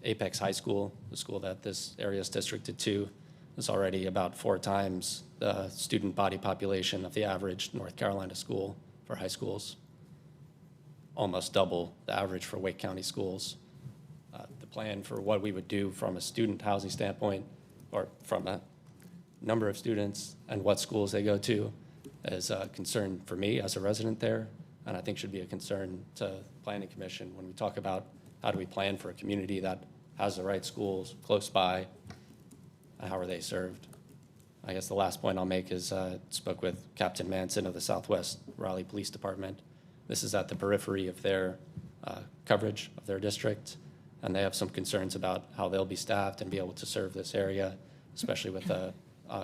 Apex High School, the school that this area is districted to, is already about 4 times the student body population of the average North Carolina school for high schools. Almost double the average for Wake County schools. The plan for what we would do from a student housing standpoint, or from a number of students and what schools they go to, is a concern for me as a resident there, and I think should be a concern to the Planning Commission when we talk about how do we plan for a community that has the right schools close by, and how are they served. I guess the last point I'll make is spoke with Captain Manson of the Southwest Raleigh Police Department. This is at the periphery of their coverage of their district, and they have some concerns about how they'll be staffed and be able to serve this area, especially with the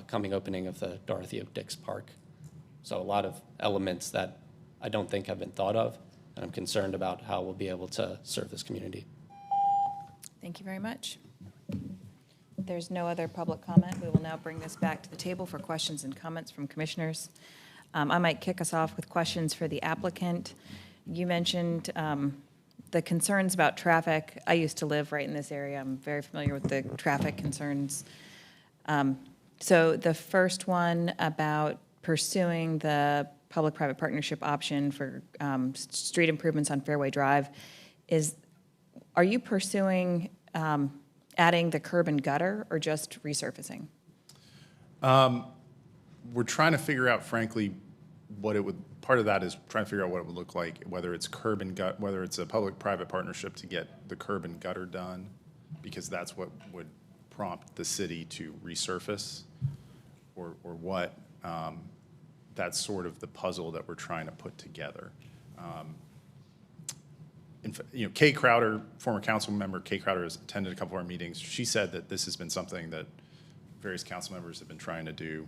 coming opening of the Dorothy O. Dix Park. So a lot of elements that I don't think have been thought of, and I'm concerned about how we'll be able to serve this community. Thank you very much. There's no other public comment. We will now bring this back to the table for questions and comments from commissioners. I might kick us off with questions for the applicant. You mentioned the concerns about traffic. I used to live right in this area. I'm very familiar with the traffic concerns. So the first one about pursuing the public-private partnership option for street improvements on Fairway Drive are you pursuing adding the curb and gutter or just resurfacing? We're trying to figure out, frankly, part of that is trying to figure out what it would look like, whether it's curb and gut, whether it's a public-private partnership to get the curb and gutter done, because that's what would prompt the city to resurface, or what. That's sort of the puzzle that we're trying to put together. Kay Crowder, former council member Kay Crowder, has attended a couple of our meetings. She said that this has been something that various council members have been trying to do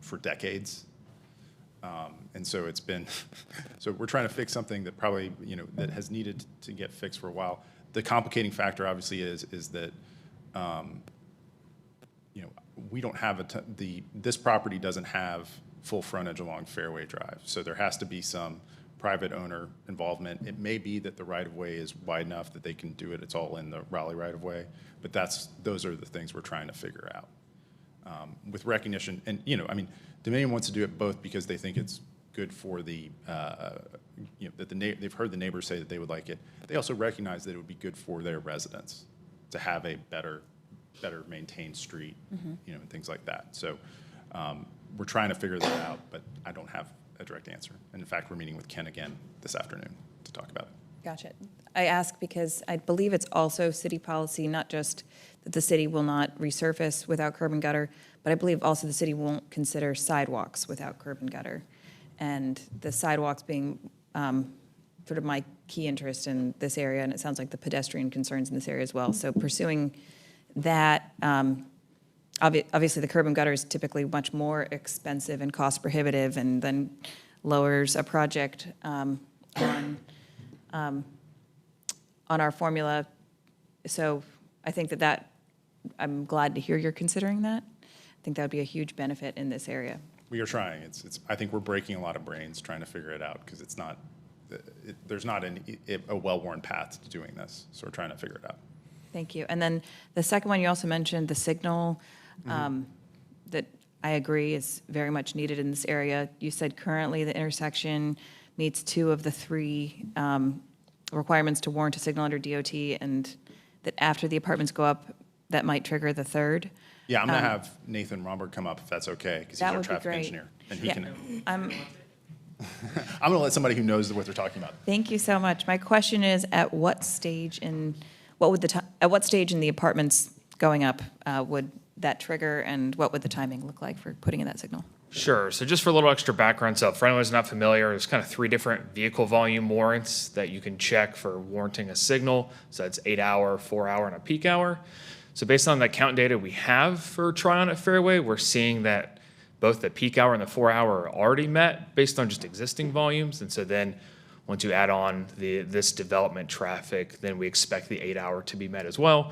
for decades. And so it's been, so we're trying to fix something that probably, that has needed to get fixed for a while. The complicating factor obviously is that, we don't have this property doesn't have full frontage along Fairway Drive. So there has to be some private owner involvement. It may be that the right-of-way is wide enough that they can do it. It's all in the Raleigh right-of-way, but those are the things we're trying to figure out. With recognition, and Dominion wants to do it both because they think it's good for the, that they've heard the neighbors say that they would like it. They also recognize that it would be good for their residents to have a better maintained street, and things like that. So we're trying to figure that out, but I don't have a direct answer. And in fact, we're meeting with Ken again this afternoon to talk about it. Gotcha. I ask because I believe it's also city policy, not just that the city will not resurface without curb and gutter, but I believe also the city won't consider sidewalks without curb and gutter. And the sidewalks being sort of my key interest in this area, and it sounds like the pedestrian concerns in this area as well. So pursuing that, obviously the curb and gutter is typically much more expensive and cost prohibitive, and then lowers a project on our formula. So I think that I'm glad to hear you're considering that. I think that would be a huge benefit in this area. We are trying. I think we're breaking a lot of brains trying to figure it out because there's not a well-worn path to doing this. So we're trying to figure it out. Thank you. And then the second one, you also mentioned the signal that I agree is very much needed in this area. You said currently the intersection meets 2 of the 3 requirements to warrant a signal under DOT, and that after the apartments go up, that might trigger the 3rd. Yeah, I'm going to have Nathan Romberg come up if that's okay, because he's our traffic engineer. And he can. I'm going to let somebody who knows what they're talking about. Thank you so much. My question is, at what stage in the apartments going up would that trigger, and what would the timing look like for putting in that signal? Sure. So just for a little extra background, so for anyone who's not familiar, there's kind of 3 different vehicle volume warrants that you can check for warranting a signal. So that's 8-hour, 4-hour, and a peak hour. So based on the count data we have for Tryon at Fairway, we're seeing that both the peak hour and the 4-hour are already met based on just existing volumes. And so then once you add on this development traffic, then we expect the 8-hour to be met as well.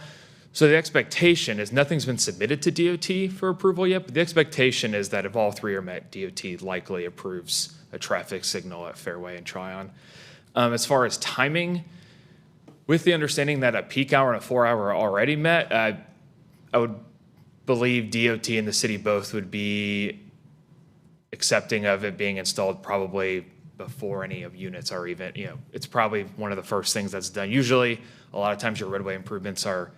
So the expectation is nothing's been submitted to DOT for approval yet, but the expectation is that if all 3 are met, DOT likely approves a traffic signal at Fairway and Tryon. As far as timing, with the understanding that a peak hour and a 4-hour are already met, I would believe DOT and the city both would be accepting of it being installed probably before any of units are even, it's probably one of the first things that's done. Usually, a lot of times your roadway improvements are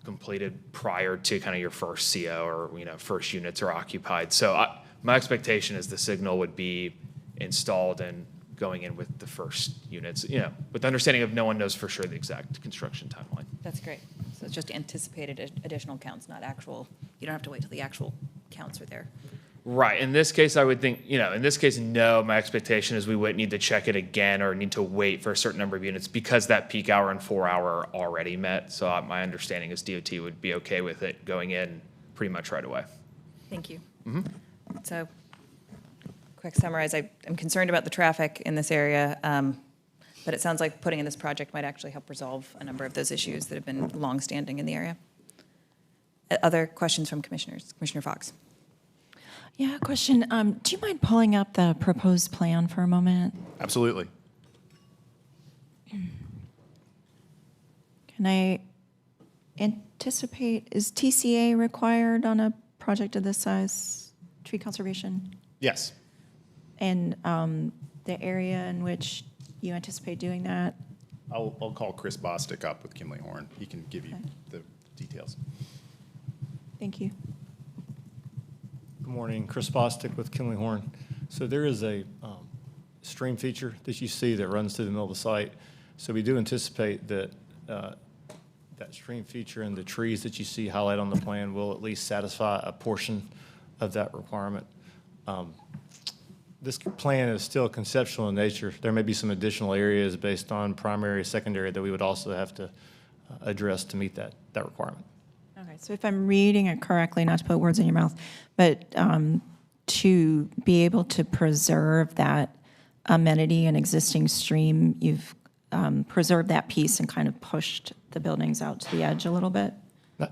completed prior to kind of your first CO or, first units are occupied. So my expectation is the signal would be installed and going in with the first units, with the understanding of no one knows for sure the exact construction timeline. That's great. So it's just anticipated additional counts, not actual. You don't have to wait till the actual counts are there. Right. In this case, I would think, in this case, no, my expectation is we wouldn't need to check it again or need to wait for a certain number of units because that peak hour and 4-hour are already met. So my understanding is DOT would be okay with it going in pretty much right away. Thank you. So, quick summarize, I'm concerned about the traffic in this area, but it sounds like putting in this project might actually help resolve a number of those issues that have been longstanding in the area. Other questions from commissioners? Commissioner Fox. Yeah, question. Do you mind pulling up the proposed plan for a moment? Absolutely. Can I anticipate, is TCA required on a project of this size, tree conservation? Yes. And the area in which you anticipate doing that? I'll call Chris Bostic up with Kimley Horn. He can give you the details. Thank you. Good morning, Chris Bostic with Kimley Horn. So there is a stream feature that you see that runs through the middle of the site. So we do anticipate that that stream feature and the trees that you see highlighted on the plan will at least satisfy a portion of that requirement. This plan is still conceptual in nature. There may be some additional areas based on primary, secondary that we would also have to address to meet that requirement. Okay, so if I'm reading it correctly, not to put words in your mouth, but to be able to preserve that amenity and existing stream, you've preserved that piece and kind of pushed the buildings out to the edge a little bit?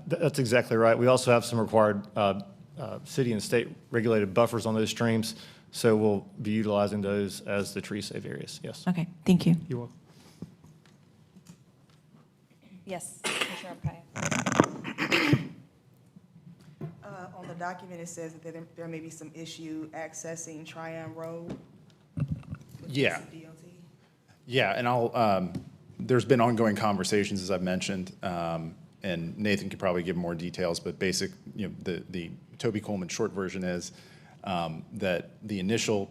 That's exactly right. We also have some required city and state regulated buffers on those streams, so we'll be utilizing those as the tree save areas, yes. Okay, thank you. You're welcome. Yes, Commissioner O'Brien. On the document, it says that there may be some issue accessing Tryon Road. Yeah. Yeah, and there's been ongoing conversations, as I've mentioned, and Nathan could probably give more details, but the Toby Coleman short version is that the initial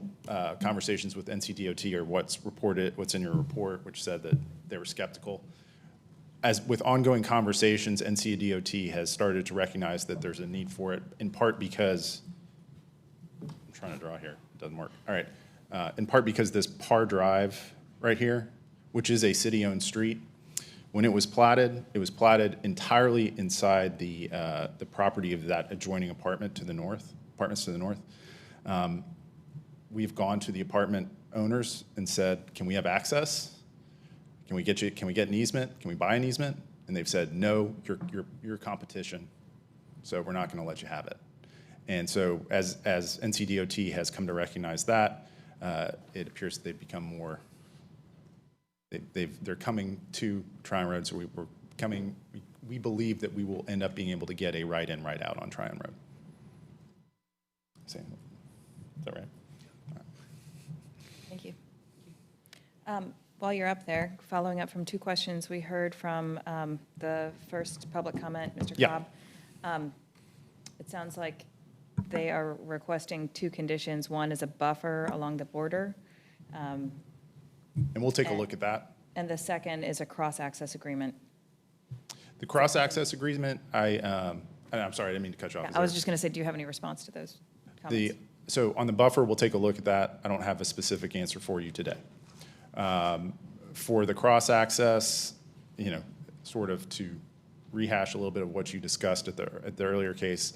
conversations with NCDOT are what's reported, what's in your report, which said that they were skeptical. As with ongoing conversations, NCDOT has started to recognize that there's a need for it, in part because, I'm trying to draw here, it doesn't work. All right, in part because this Parr Drive right here, which is a city-owned street, when it was platted entirely inside the property of that adjoining apartments to the north. We've gone to the apartment owners and said, can we have access? Can we get an easement? Can we buy an easement? And they've said, no, you're competition, so we're not going to let you have it. And so as NCDOT has come to recognize that, it appears that they've become more, they're coming to Tryon Road, so we believe that we will end up being able to get a right-in, right-out on Tryon Road. Is that right? Thank you. While you're up there, following up from two questions we heard from the first public comment, Mr. Yeah. Cobb. It sounds like they are requesting two conditions. One is a buffer along the border. And we'll take a look at that. And the second is a cross-access agreement. The cross-access agreement, I'm sorry, I didn't mean to cut you off. I was just going to say, do you have any response to those comments? So on the buffer, we'll take a look at that. I don't have a specific answer for you today. For the cross-access, sort of to rehash a little bit of what you discussed at the earlier case,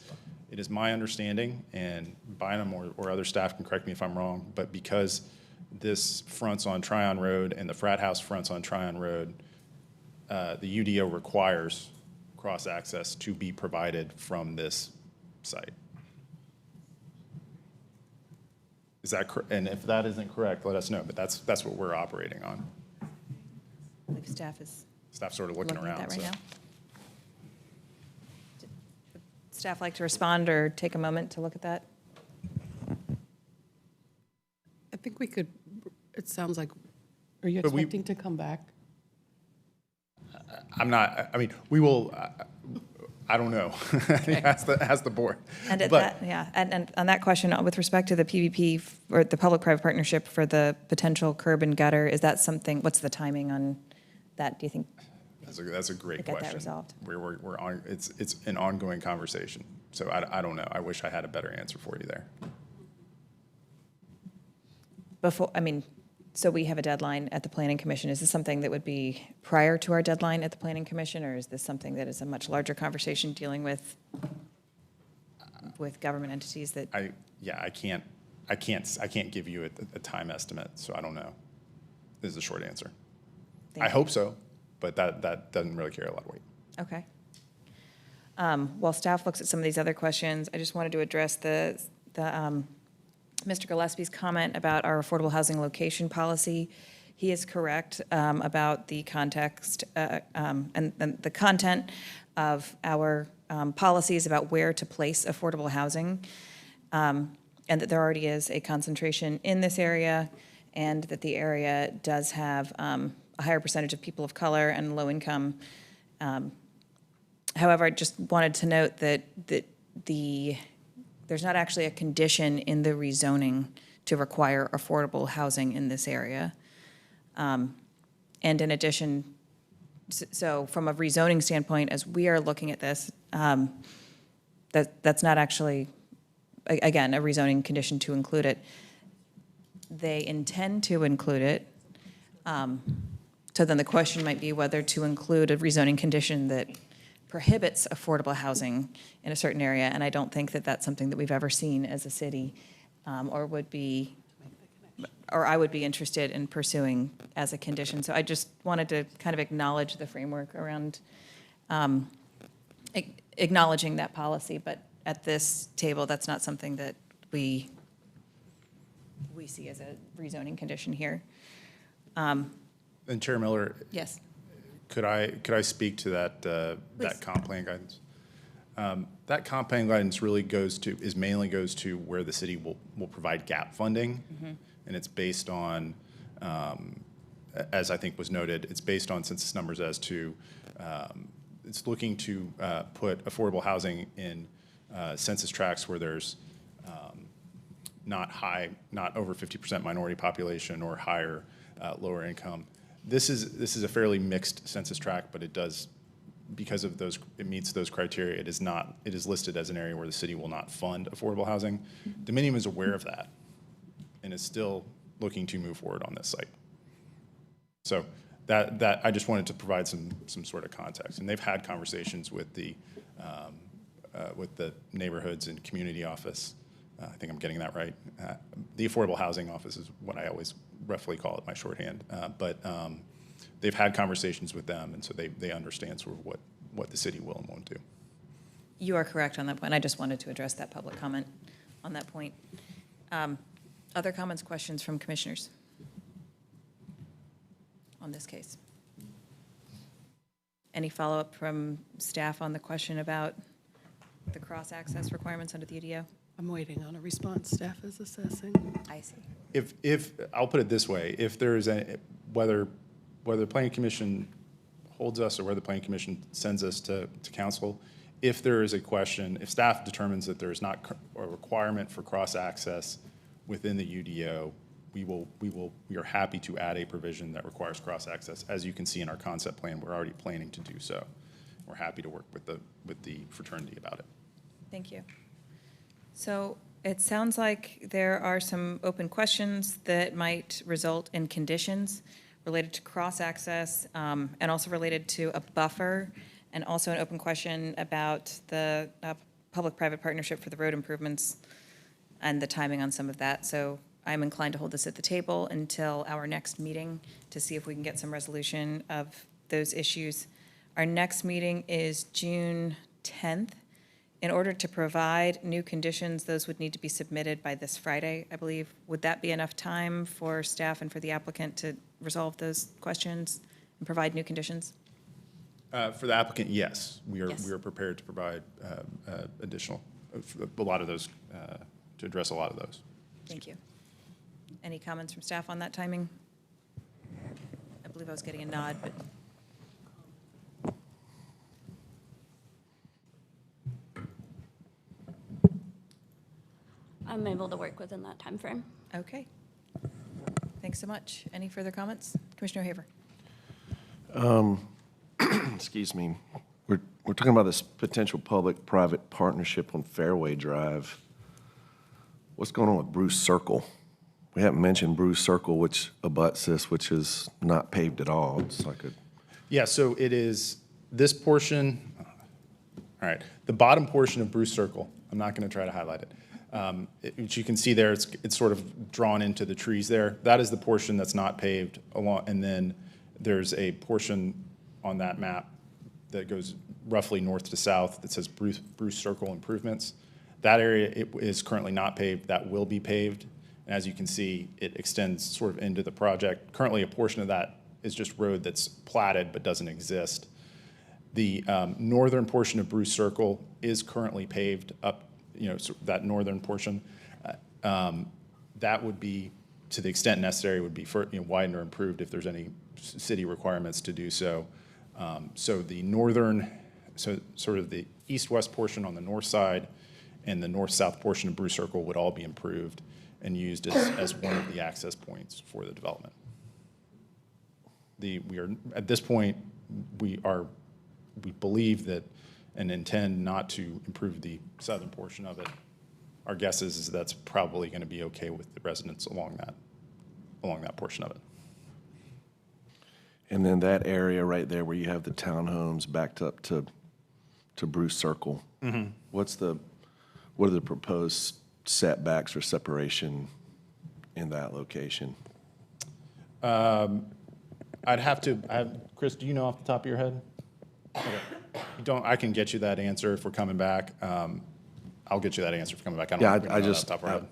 it is my understanding, and Bynum or other staff can correct me if I'm wrong, but because this fronts on Tryon Road and the frat house fronts on Tryon Road, the UDO requires cross-access to be provided from this site. Is that correct? And if that isn't correct, let us know, but that's what we're operating on. I believe staff is Staff's sort of looking around. at that right now. Would staff like to respond or take a moment to look at that? I think we could, it sounds like, are you But we- expecting to come back? I'm not, I mean, we will, I don't know. Ask the board. And at But- that, yeah, and on that question, with respect to the PVP, or the public-private partnership for the potential curb and gutter, is that something, what's the timing on that, do you think? That's a great To get that question. resolved. We're on, it's an ongoing conversation. So I don't know. I wish I had a better answer for you there. Before, I mean, so we have a deadline at the Planning Commission. Is this something that would be prior to our deadline at the Planning Commission, or is this something that is a much larger conversation dealing with government entities that? I can't give you a time estimate, so I don't know. This is the short answer. I hope so, but that doesn't really carry a lot of weight. Okay. While staff looks at some of these other questions, I just wanted to address Mr. Gillespie's comment about our affordable housing location policy. He is correct about the context and the content of our policies about where to place affordable housing, and that there already is a concentration in this area, and that the area does have a higher percentage of people of color and low income. However, I just wanted to note that there's not actually a condition in the rezoning to require affordable housing in this area. And in addition, so from a rezoning standpoint, as we are looking at this, that's not actually, again, a rezoning condition to include it. They intend to include it. So then the question might be whether to include a rezoning condition that prohibits affordable housing in a certain area, and I don't think that that's something that we've ever seen as a city, or I would be interested in pursuing as a condition. So I just wanted to kind of acknowledge the framework around acknowledging that policy, but at this table, that's not something that we see as a rezoning condition here. And Chair Miller, Yes. could I speak to that comp plan guidance? That comp plan guidance really mainly goes to where the city will provide gap funding, and it's based on, as I think was noted, it's based on census numbers as to, it's looking to put affordable housing in census tracts where there's not over 50% minority population or higher, lower income. This is a fairly mixed census tract, but it does, because of those, it meets those criteria. It is listed as an area where the city will not fund affordable housing. Dominium is aware of that and is still looking to move forward on this site. So that I just wanted to provide some sort of context. And they've had conversations with the neighborhoods and community office. I think I'm getting that right. The affordable housing office is what I always roughly call it, my shorthand. But they've had conversations with them, and so they understand sort of what the city will and won't do. You are correct on that point. I just wanted to address that public comment on that point. Other comments, questions from commissioners on this case? Any follow-up from staff on the question about the cross-access requirements under the UDO? I'm waiting on a response. Staff is assessing. I see. If I'll put it this way, if there's whether the planning commission holds us or whether the planning commission sends us to council, if there is a question, if staff determines that there is not a requirement for cross-access within the UDO, we are happy to add a provision that requires cross-access. As you can see in our concept plan, we're already planning to do so. We're happy to work with the fraternity about it. Thank you. So it sounds like there are some open questions that might result in conditions related to cross-access and also related to a buffer, and also an open question about the public-private partnership for the road improvements and the timing on some of that. So I'm inclined to hold this at the table until our next meeting to see if we can get some resolution of those issues. Our next meeting is June 10th. In order to provide new conditions, those would need to be submitted by this Friday, I believe. Would that be enough time for staff and for the applicant to resolve those questions and provide new conditions? For the applicant, yes. We are Yes. prepared to provide additional, a lot of those, to address a lot of those. Thank you. Any comments from staff on that timing? I believe I was getting a nod, but. I'm able to work within that time frame. Okay. Thanks so much. Any further comments? Commissioner Haver. Excuse me. We're talking about this potential public-private partnership on Fairway Drive. What's going on with Bruce Circle? We haven't mentioned Bruce Circle, which abuts this, which is not paved at all. It's like a... Yeah, so it is this portion, all right, the bottom portion of Bruce Circle, I'm not going to try to highlight it. Which you can see there, it's sort of drawn into the trees there. That is the portion that's not paved along, and then there's a portion on that map that goes roughly north to south that says Bruce Circle improvements. That area is currently not paved. That will be paved. And as you can see, it extends sort of into the project. Currently, a portion of that is just road that's platted but doesn't exist. The northern portion of Bruce Circle is currently paved up, so that northern portion. That would be, to the extent necessary, would be widened or improved if there's any city requirements to do so. So the northern, so sort of the east-west portion on the north side and the north-south portion of Bruce Circle would all be improved and used as one of the access points for the development. We are, at this point, we believe that and intend not to improve the southern portion of it. Our guess is that's probably going to be okay with the residents along that portion of it. And then that area right there where you have the townhomes backed up to Bruce Circle, Mm-hmm. what are the proposed setbacks or separation in that location? Chris, do you know off the top of your head? Okay. I can get you that answer if we're coming back. I'll get you that answer if we're coming back. I don't know off the top of our head.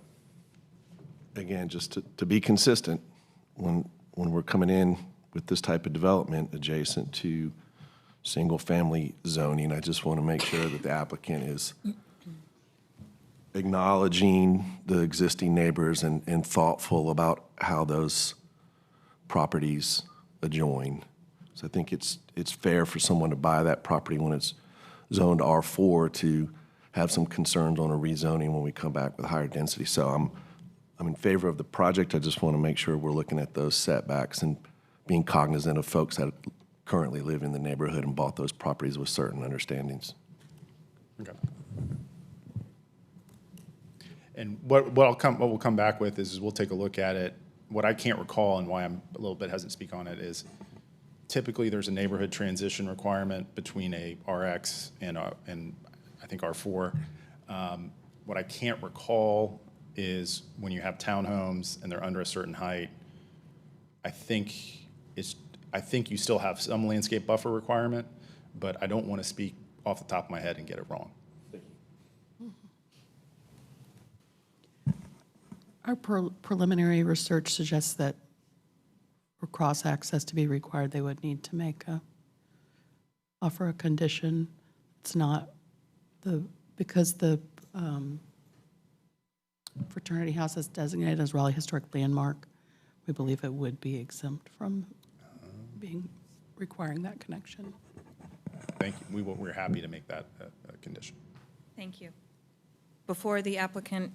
Again, just to be consistent, when we're coming in with this type of development adjacent to single-family zoning, I just want to make sure that the applicant is acknowledging the existing neighbors and thoughtful about how those properties adjoin. So I think it's fair for someone to buy that property when it's zoned R4 to have some concerns on a rezoning when we come back with higher density. So I'm in favor of the project. I just want to make sure we're looking at those setbacks and being cognizant of folks that currently live in the neighborhood and bought those properties with certain understandings. Okay. And what we'll come back with is we'll take a look at it. What I can't recall and why I'm a little bit hesitant to speak on it is typically there's a neighborhood transition requirement between a RX and I think R4. What I can't recall is when you have townhomes and they're under a certain height, I think you still have some landscape buffer requirement, but I don't want to speak off the top of my head and get it wrong. Our preliminary research suggests that for cross-access to be required, they would need to offer a condition. It's not because the fraternity house is designated as Raleigh Historic Landmark, we believe it would be exempt from requiring that connection. Thank you. We're happy to make that a condition. Thank you. Before the applicant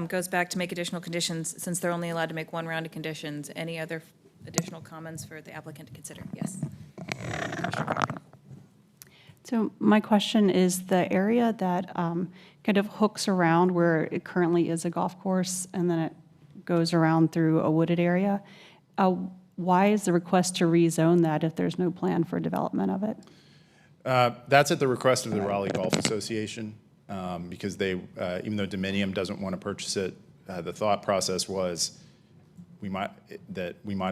goes back to make additional conditions, since they're only allowed to make one round of conditions, any other additional comments for the applicant to consider? Yes. So my question is the area that kind of hooks around where it currently is a golf course and then it goes around through a wooded area. Why is the request to rezone that if there's no plan for development of it? That's at the request of the Raleigh Golf Association because they, even though Dominium doesn't want to purchase it, the thought process was we might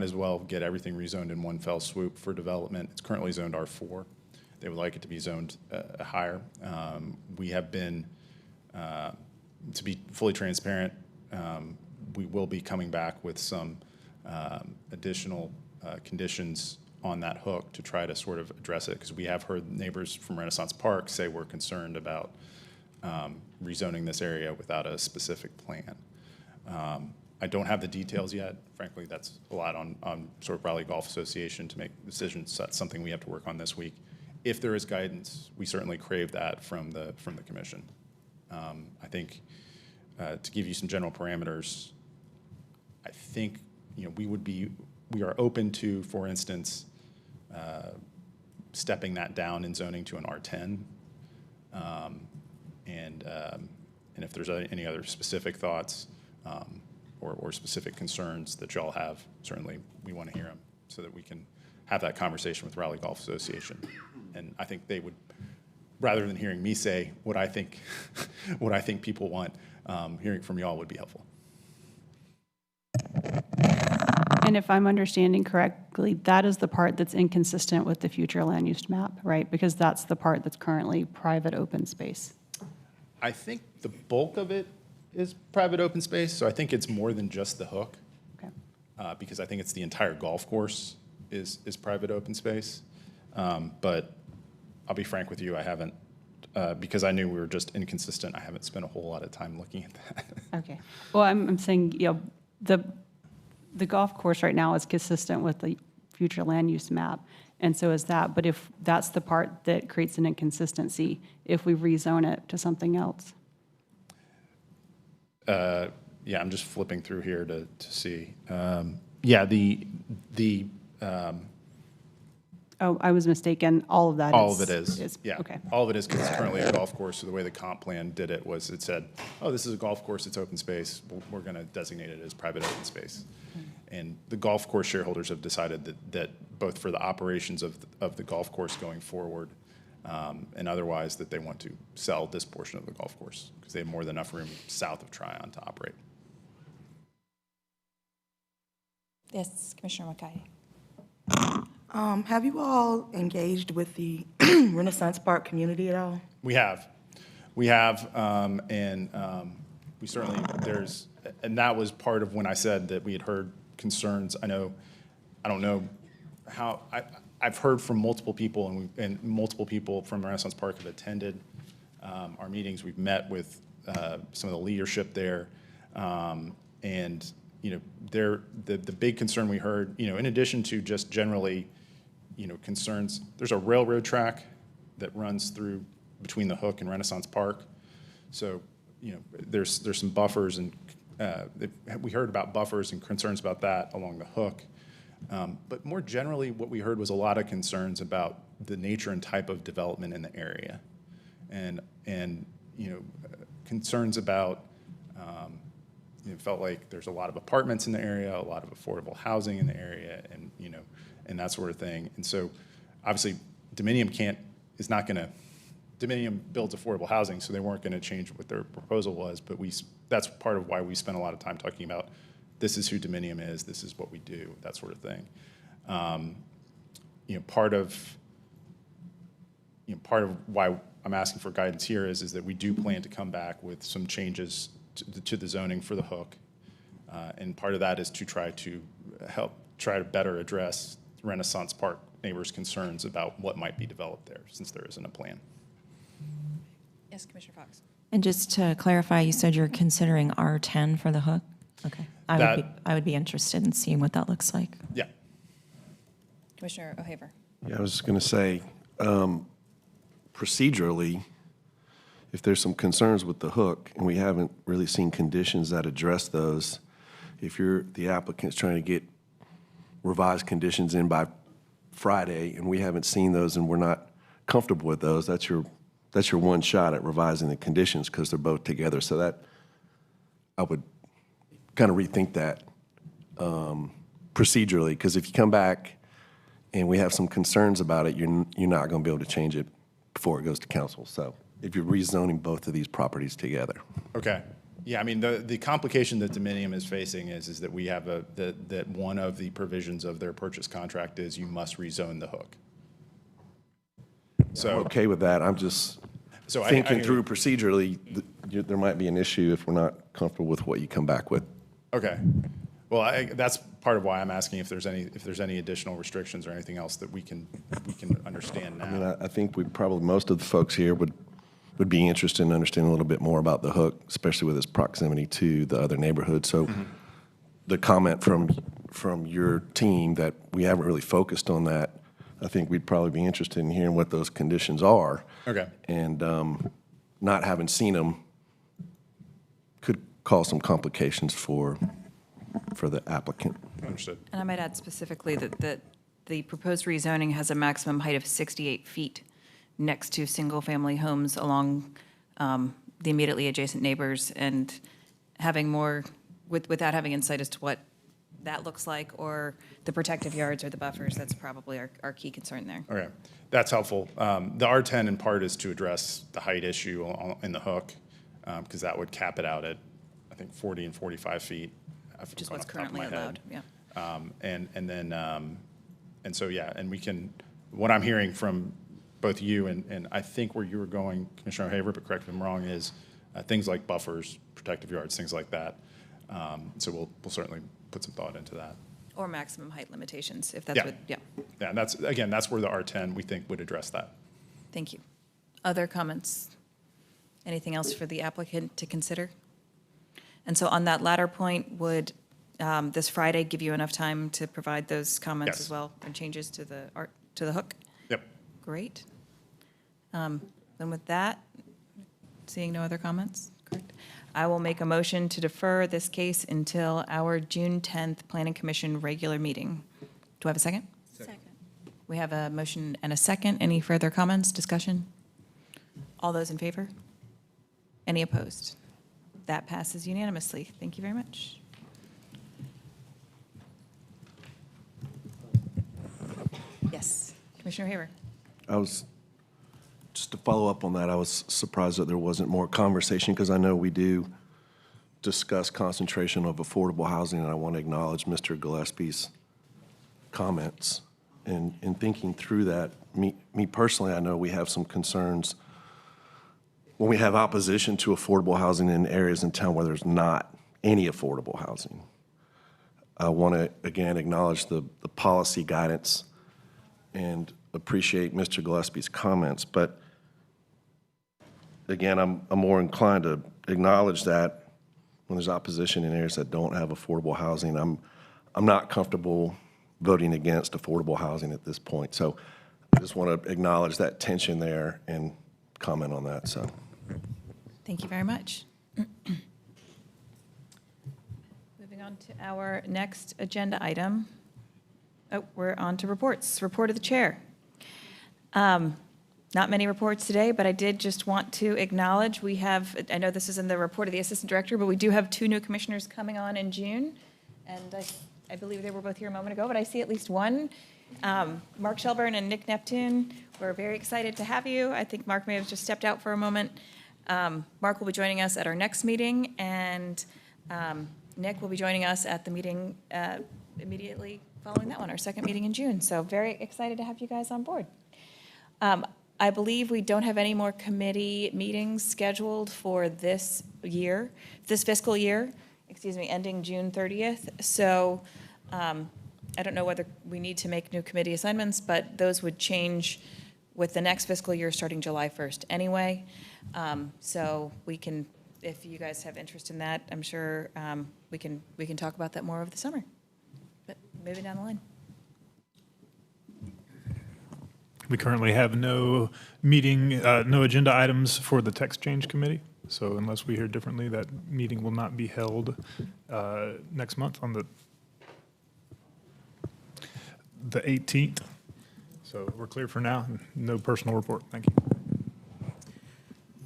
as well get everything rezoned in one fell swoop for development. It's currently zoned R4. They would like it to be zoned higher. We have been, to be fully transparent, we will be coming back with some additional conditions on that hook to try to sort of address it, because we have heard neighbors from Renaissance Park say we're concerned about rezoning this area without a specific plan. I don't have the details yet. Frankly, that's a lot on sort of Raleigh Golf Association to make decisions. That's something we have to work on this week. If there is guidance, we certainly crave that from the commission. I think to give you some general parameters, I think we are open to, for instance, stepping that down in zoning to an R10. And if there's any other specific thoughts or specific concerns that y'all have, certainly we want to hear them so that we can have that conversation with Raleigh Golf Association. And I think they would, rather than hearing me say what I think, what I think people want, hearing from y'all would be helpful. And if I'm understanding correctly, that is the part that's inconsistent with the future land use map, right? Because that's the part that's currently private open space. I think the bulk of it is private open space, so I think it's more than just the hook. Okay. Because I think it's the entire golf course is private open space. But I'll be frank with you, I haven't, because I knew we were just inconsistent, I haven't spent a whole lot of time looking at that. Okay. Well, I'm saying, the golf course right now is consistent with the future land use map, and so is that. But if that's the part that creates an inconsistency, if we rezone it to something else. Yeah, I'm just flipping through here to see. Oh, I was mistaken. All of that all of it is. Yeah. Okay. All of it is because it's currently a golf course. So the way the comp plan did it was it said, oh, this is a golf course, it's open space. We're going to designate it as private open space. And the golf course shareholders have decided that both for the operations of the golf course going forward and otherwise that they want to sell this portion of the golf course because they have more than enough room south of Tryon to operate. Yes, Commissioner Mackay. Have you all engaged with the Renaissance Park community at all? We have, and we certainly, and that was part of when I said that we had heard concerns. I don't know how, I've heard from multiple people, and multiple people from Renaissance Park have attended our meetings. We've met with some of the leadership there, and the big concern we heard, in addition to just generally, concerns. There's a railroad track that runs through between the Hook and Renaissance Park. So, there's some buffers and we heard about buffers and concerns about that along the hook. But more generally, what we heard was a lot of concerns about the nature and type of development in the area. And concerns about, it felt like there's a lot of apartments in the area, a lot of affordable housing in the area, and that sort of thing. And so obviously Dominium Dominium builds affordable housing, so they weren't going to change what their proposal was, but that's part of why we spent a lot of time talking about this is who Dominium is, this is what we do, that sort of thing. Part of why I'm asking for guidance here is that we do plan to come back with some changes to the zoning for the hook. And part of that is to try to better address Renaissance Park neighbors' concerns about what might be developed there, since there isn't a plan. Yes, Commissioner Fox. And just to clarify, you said you're considering R10 for the hook? Okay. I would be interested in seeing what that looks like. Yeah. Commissioner O'Haver. Yeah, I was just going to say, procedurally, if there's some concerns with the hook, and we haven't really seen conditions that address those, if the applicant's trying to get revised conditions in by Friday, and we haven't seen those and we're not comfortable with those, that's your one shot at revising the conditions because they're both together. So that, I would kind of rethink that procedurally, because if you come back and we have some concerns about it, you're not going to be able to change it before it goes to council. So if you're rezoning both of these properties together. Okay. Yeah, I mean, the complication that Dominium is facing is that we have that one of the provisions of their purchase contract is you must rezone the hook. So I'm okay with that. I'm just thinking through procedurally, there might be an issue if we're not comfortable with what you come back with. Okay. Well, that's part of why I'm asking if there's any additional restrictions or anything else that we can understand now. I mean, I think most of the folks here would be interested in understanding a little bit more about the hook, especially with its proximity to the other neighborhoods. So the comment from your team that we haven't really focused on that, I think we'd probably be interested in hearing what those conditions are. Okay. And not having seen them could cause some complications for the applicant. Understood. And I might add specifically that the proposed rezoning has a maximum height of 68 feet next to single-family homes along the immediately adjacent neighbors, and having more, without having insight as to what that looks like, or the protective yards or the buffers, that's probably our key concern there. Okay, that's helpful. The R10 in part is to address the height issue in the hook, because that would cap it out at, I think, 40 and 45 feet. Which is what's currently allowed, yeah. And so, yeah, and we can, what I'm hearing from both you and I think where you were going, Commissioner O'Haver, but correct me if I'm wrong, is things like buffers, protective yards, things like that. So we'll certainly put some thought into that. Or maximum height limitations, if that's what, yeah. Yeah, and that's where the R10 we think would address that. Thank you. Other comments? Anything else for the applicant to consider? And so on that latter point, would this Friday give you enough time to provide those comments as well and changes to the hook? Yep. Great. Then with that, seeing no other comments, correct? I will make a motion to defer this case until our June 10th Planning Commission regular meeting. Do I have a second? Second. We have a motion and a second. Any further comments, discussion? All those in favor? Any opposed? That passes unanimously. Thank you very much. Yes, Commissioner Haver. Just to follow up on that, I was surprised that there wasn't more conversation, because I know we do discuss concentration of affordable housing, and I want to acknowledge Mr. Gillespie's comments. And in thinking through that, me personally, I know we have some concerns when we have opposition to affordable housing in areas in town where there's not any affordable housing. I want to, again, acknowledge the policy guidance and appreciate Mr. Gillespie's comments. But again, I'm more inclined to acknowledge that when there's opposition in areas that don't have affordable housing, I'm not comfortable voting against affordable housing at this point. So I just want to acknowledge that tension there and comment on that. So Thank you very much. on to our next agenda item. Oh, we're on to reports. Report of the chair. Not many reports today, but I did just want to acknowledge we have, I know this is in the report of the assistant director, but we do have 2 new commissioners coming on in June. And I believe they were both here a moment ago, but I see at least one. Mark Shelburne and Nick Neptune, we're very excited to have you. I think Mark may have just stepped out for a moment. Mark will be joining us at our next meeting, and Nick will be joining us at the meeting immediately following that one, our second meeting in June. So very excited to have you guys on board. I believe we don't have any more committee meetings scheduled for this year, this fiscal year, ending June 30th. So I don't know whether we need to make new committee assignments, but those would change with the next fiscal year starting July 1st anyway. So we can, if you guys have interest in that, I'm sure we can talk about that more over the summer. But moving down the line. We currently have no meeting, no agenda items for the text change committee. So unless we hear differently, that meeting will not be held next month on the 18th. So we're clear for now. No personal report. Thank you.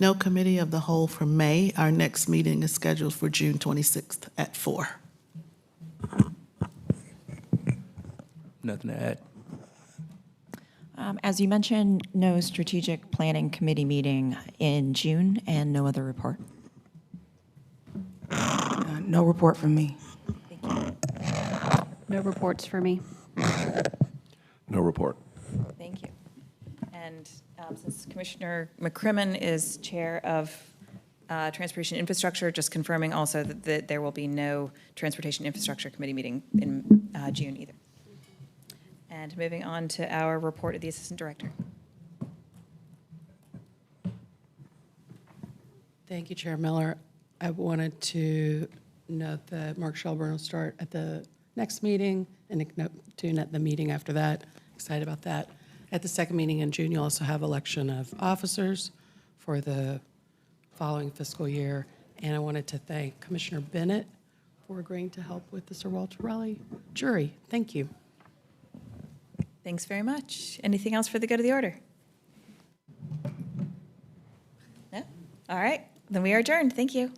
No committee of the whole for May. Our next meeting is scheduled for June 26th at 4. Nothing to add. As you mentioned, no strategic planning committee meeting in June and no other report. No report from me. No reports for me. No report. Thank you. And since Commissioner McCrimmon is chair of Transportation Infrastructure, just confirming also that there will be no Transportation Infrastructure Committee meeting in June either. And moving on to our report of the Assistant Director. Thank you, Chair Miller. I wanted to note that Mark Shelburne will start at the next meeting and Nick Neptune at the meeting after that. Excited about that. At the second meeting in June, you'll also have election of officers for the following fiscal year. And I wanted to thank Commissioner Bennett for agreeing to help with the Sir Walter Raleigh jury. Thank you. Thanks very much. Anything else for the good of the order? No? All right. Then we are adjourned. Thank you.